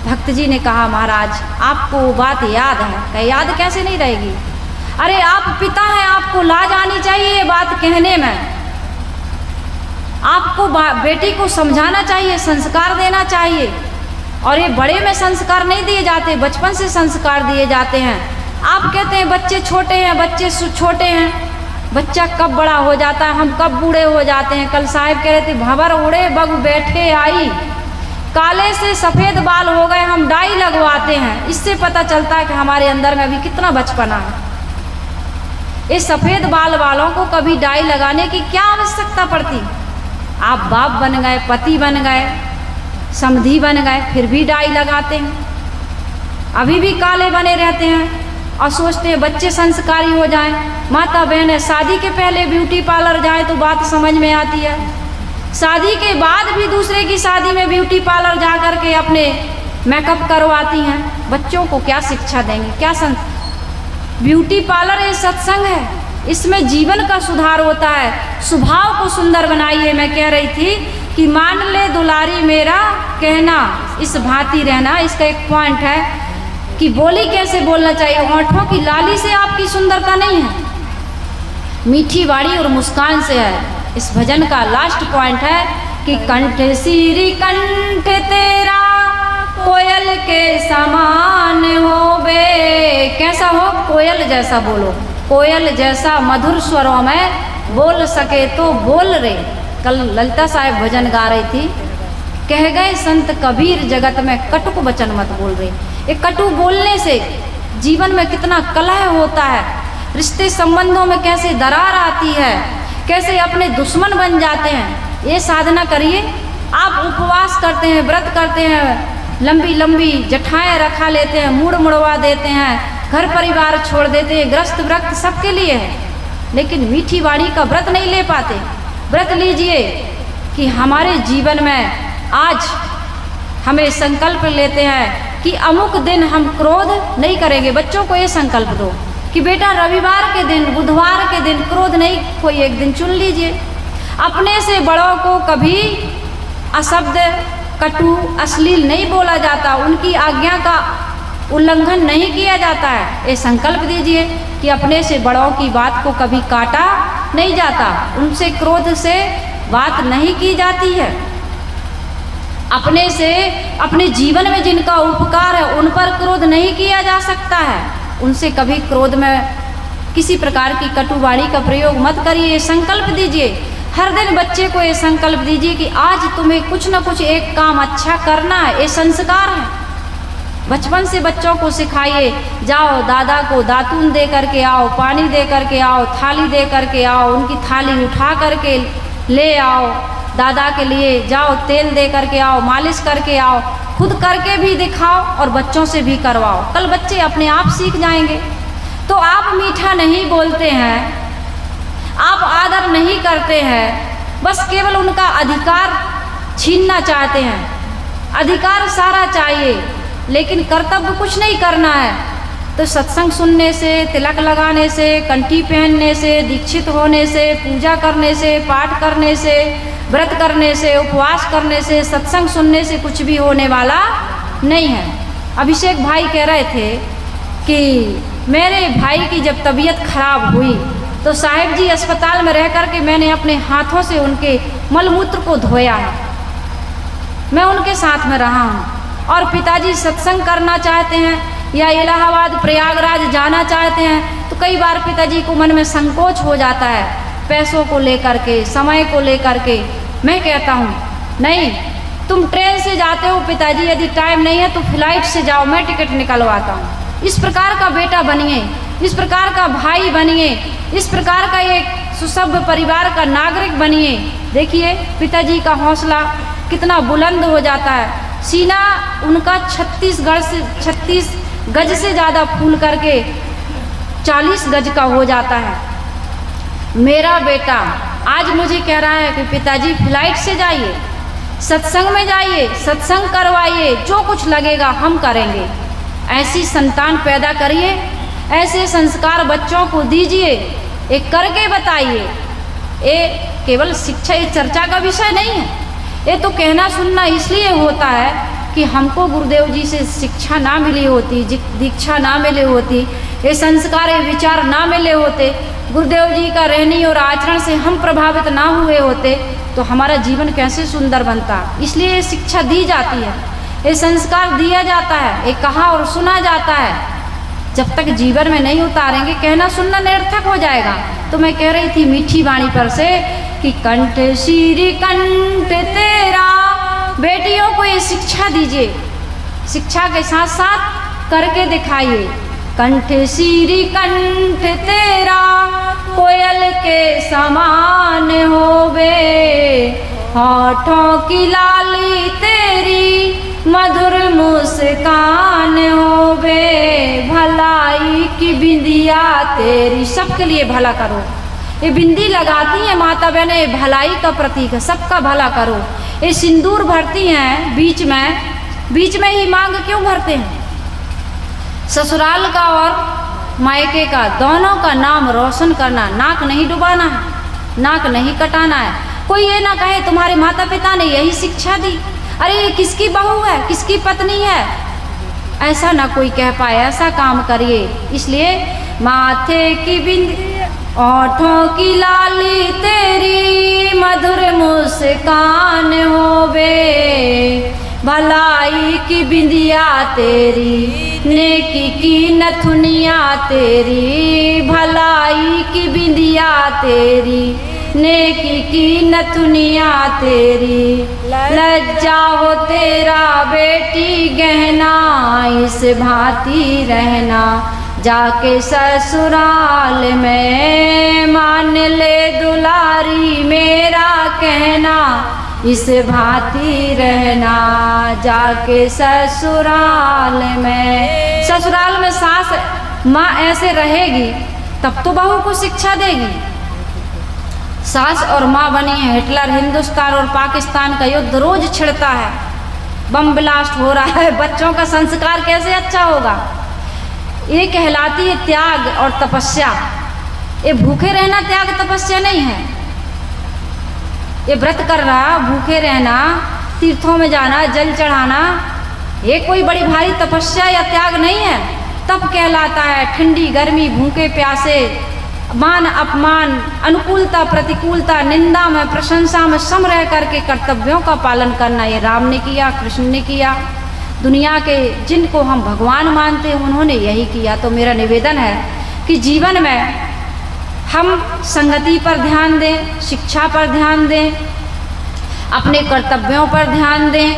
भक्त जी ने कहा महाराज आपको वो बात याद है? कहे याद कैसे नहीं रहेगी, अरे आप पिता हैं, आपको लाज आनी चाहिए ये बात कहने में। आपको बेटी को समझाना चाहिए, संस्कार देना चाहिए। और ये बड़े में संस्कार नहीं दिए जाते, बचपन से संस्कार दिए जाते हैं। आप कहते हैं बच्चे छोटे हैं, बच्चे छोटे हैं, बच्चा कब बड़ा हो जाता है, हम कब बूढ़े हो जाते हैं। कल साहब कह रहे थे भंवर उड़े बग बैठे आई, काले से सफ़ेद बाल हो गए, हम डाई लगवाते हैं। इससे पता चलता है कि हमारे अंदर में अभी कितना बचपना है। इस सफ़ेद बाल वालों को कभी डाई लगाने की क्या आवश्यकता पड़ती? आप बाप बन गए, पति बन गए, समधी बन गए, फिर भी डाई लगाते हैं, अभी भी काले बने रहते हैं और सोचते हैं बच्चे संस्कारी हो जाएं। माता बहनें शादी के पहले ब्यूटी पार्लर जाएं तो बात समझ में आती है, शादी के बाद भी दूसरे की शादी में ब्यूटी पार्लर जा कर के अपने मेकअप करवाती हैं। बच्चों को क्या शिक्षा देंगे? क्या ब्यूटी पार्लर ये सत्संग है, इसमें जीवन का सुधार होता है, स्वभाव को सुंदर बनाइए। मैं कह रही थी कि मान ले दुलारी मेरा कहना, इस भांति रहना। इसका एक पॉइंट है कि बोली कैसे बोलना चाहिए। होठों की लाली से आपकी सुंदरता नहीं है, मीठी वाणी और मुस्कान से है। इस भजन का लास्ट पॉइंट है कि कंठ सीरी कंठ तेरा कोयल के समान हो बे। कैसा हो? कोयल जैसा बोलो, कोयल जैसा मधुर स्वरों में बोल सके तो बोल रे। कल ललिता साहब भजन गा रही थी, कह गए संत कबीर जगत में कटुक वचन मत बोल रहे। ये कटु बोलने से जीवन में कितना कलह होता है, रिश्ते संबंधों में कैसे दरार आती है, कैसे अपने दुश्मन बन जाते हैं। ये साधना करिए। आप उपवास करते हैं, व्रत करते हैं, लंबी लंबी जठाएं रखा लेते हैं, मुड़ मुड़वा देते हैं, घर परिवार छोड़ देते हैं, ग्रस्त व्रत सबके लिए है, लेकिन मीठी वाणी का व्रत नहीं ले पाते। व्रत लीजिए कि हमारे जीवन में आज हमें संकल्प लेते हैं कि अमुक दिन हम क्रोध नहीं करेंगे। बच्चों को ये संकल्प दो कि बेटा रविवार के दिन, बुधवार के दिन क्रोध नहीं, कोई एक दिन चुन लीजिए। अपने से बड़ों को कभी अशब्द, कटु, अश्लील नहीं बोला जाता, उनकी आज्ञा का उल्लंघन नहीं किया जाता है। ये संकल्प दीजिए कि अपने से बड़ों की बात को कभी काटा नहीं जाता, उनसे क्रोध से बात नहीं की जाती है। अपने से, अपने जीवन में जिनका उपकार है उन पर क्रोध नहीं किया जा सकता है, उनसे कभी क्रोध में किसी प्रकार की कटुवाणी का प्रयोग मत करिए। संकल्प दीजिए, हर दिन बच्चे को ये संकल्प दीजिए कि आज तुम्हें कुछ न कुछ एक काम अच्छा करना है। ये संस्कार है, बचपन से बच्चों को सिखाइए। जाओ दादा को दातून दे करके आओ, पानी दे करके आओ, थाली दे करके आओ, उनकी थाली उठा करके ले आओ, दादा के लिए जाओ, तेल दे करके आओ, मालिश करके आओ, खुद करके भी दिखाओ और बच्चों से भी करवाओ। कल बच्चे अपने आप सीख जाएंगे। तो आप मीठा नहीं बोलते हैं, आप आदर नहीं करते हैं, बस केवल उनका अधिकार छीनना चाहते हैं। अधिकार सारा चाहिए लेकिन कर्तव्य कुछ नहीं करना है। तो सत्संग सुनने से, तिलक लगाने से, कंठी पहनने से, दीक्षित होने से, पूजा करने से, पाठ करने से, व्रत करने से, उपवास करने से, सत्संग सुनने से कुछ भी होने वाला नहीं है। अभिषेक भाई कह रहे थे कि मेरे भाई की जब तबीयत खराब हुई तो साहिब जी अस्पताल में रह कर के मैंने अपने हाथों से उनके मलमूत्र को धोया है। मैं उनके साथ में रहा हूँ। और पिताजी सत्संग करना चाहते हैं या इलाहाबाद प्रयागराज जाना चाहते हैं तो कई बार पिताजी को मन में संकोच हो जाता है, पैसों को लेकर के, समय को लेकर के। मैं कहता हूँ नहीं, तुम ट्रेन से जाते हो पिताजी, यदि टाइम नहीं है तो फ्लाइट से जाओ, मैं टिकट निकलवाता हूँ। इस प्रकार का बेटा बनिए, इस प्रकार का भाई बनिए, इस प्रकार का एक सुसभ्य परिवार का नागरिक बनिए। देखिए पिताजी का हौसला कितना बुलंद हो जाता है। सीना उनका 36 गज से ज़्यादा फूल करके 40 गज का हो जाता है। मेरा बेटा आज मुझे कह रहा है कि पिताजी फ्लाइट से जाइए, सत्संग में जाइए, सत्संग करवाइए, जो कुछ लगेगा हम करेंगे। ऐसी संतान पैदा करिए, ऐसे संस्कार बच्चों को दीजिए, एक करके बताइए। ये केवल शिक्षा, ये चर्चा का विषय नहीं है। ये तो कहना सुनना इसलिए होता है कि हमको गुरुदेव जी से शिक्षा ना मिली होती, दीक्षा ना मिले होती, ये संस्कार, ये विचार ना मिले होते, गुरुदेव जी का रहनी और आचरण से हम प्रभावित ना हुए होते तो हमारा जीवन कैसे सुंदर बनता। इसलिए ये शिक्षा दी जाती है, ये संस्कार दिया जाता है, ये कहा और सुना जाता है। जब तक जीवन में नहीं उतारेंगे कहना सुनना निरर्थक हो जाएगा। तो मैं कह रही थी मीठी वाणी पर से कि कंठ श्री कंठ तेरा, बेटियों को ये शिक्षा दीजिए, शिक्षा के साथ साथ करके दिखाइए। कंठ श्री कंठ तेरा, कोयल के समान होवे, होठों की लाली तेरी, मधुर मुस्कान होवे, भलाई की बिंदिया तेरी। सबके लिए भला करो। ये बिंदी लगाती हैं माता बहनें, भलाई का प्रतीक है, सबका भला करो। ये सिंदूर भरती हैं बीच में ही मांग क्यों भरते हैं? ससुराल का और मायके का दोनों का नाम रोशन करना, नाक नहीं डुबाना है, नाक नहीं कटाना है। कोई ये ना कहे तुम्हारे माता पिता ने यही शिक्षा दी, अरे ये किसकी बहू है, किसकी पत्नी है, ऐसा ना कोई कह पाए। ऐसा काम करिए। इसलिए माथे की बिंदी, ओठों की लाली तेरी, मधुर मुस्कान होवे, भलाई की बिंदिया तेरी, नेकी की नथुनिया तेरी, भलाई की बिंदिया तेरी, नेकी की नथुनिया तेरी। लज्जा हो तेरा बेटी गहना, इस भांति रहना, जाके ससुराल में मान ले दुलारी मेरा कहना, इस भांति रहना, जाके ससुराल में। ससुराल में सास माँ ऐसे रहेगी तब तो बहू को शिक्षा देगी। सास और माँ बनी है। हिटलर हिंदुस्तान और पाकिस्तान का युद्ध रोज छिड़ता है, बम ब्लास्ट हो रहा है, बच्चों का संस्कार कैसे अच्छा होगा? ये कहलाती है त्याग और तपस्या। ये भूखे रहना त्याग तपस्या नहीं है। ये व्रत करना, भूखे रहना, तीर्थों में जाना, जल चढ़ाना, ये कोई बड़ी भारी तपस्या या त्याग नहीं है। तप कहलाता है ठंडी गर्मी, भूखे प्यासे, मान अपमान, अनुकूलता प्रतिकूलता, निंदा में प्रशंसा में सम रह करके कर्तव्यों का पालन करना। ये राम ने किया, कृष्ण ने किया, दुनिया के जिनको हम भगवान मानते हैं उन्होंने यही किया। तो मेरा निवेदन है कि जीवन में हम संगति पर ध्यान दें, शिक्षा पर ध्यान दें, अपने कर्तव्यों पर ध्यान दें,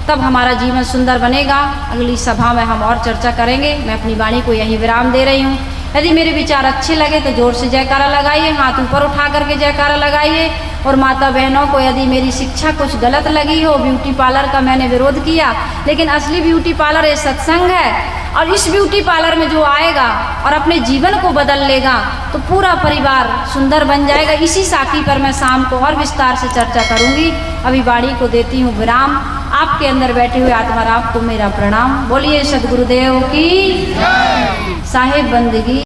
तब हमारा जीवन सुंदर बनेगा। अगली सभा में हम और चर्चा करेंगे। मैं अपनी वाणी को यहीं विराम दे रही हूँ। यदि मेरे विचार अच्छे लगे तो जोर से जयकारा लगाइए, हाथ ऊपर उठा करके जयकारा लगाइए। और माता बहनों को यदि मेरी शिक्षा कुछ गलत लगी हो, ब्यूटी पार्लर का मैंने विरोध किया, लेकिन असली ब्यूटी पार्लर ये सत्संग है। और इस ब्यूटी पार्लर में जो आएगा और अपने जीवन को बदल लेगा तो पूरा परिवार सुंदर बन जाएगा। इसी साखी पर मैं शाम को और विस्तार से चर्चा करूंगी। अभी वाणी को देती हूँ विराम। आपके अंदर बैठे हुए आत्मा आपको मेरा प्रणाम। बोलिए सदगुरुदेव की साहिब बंदगी।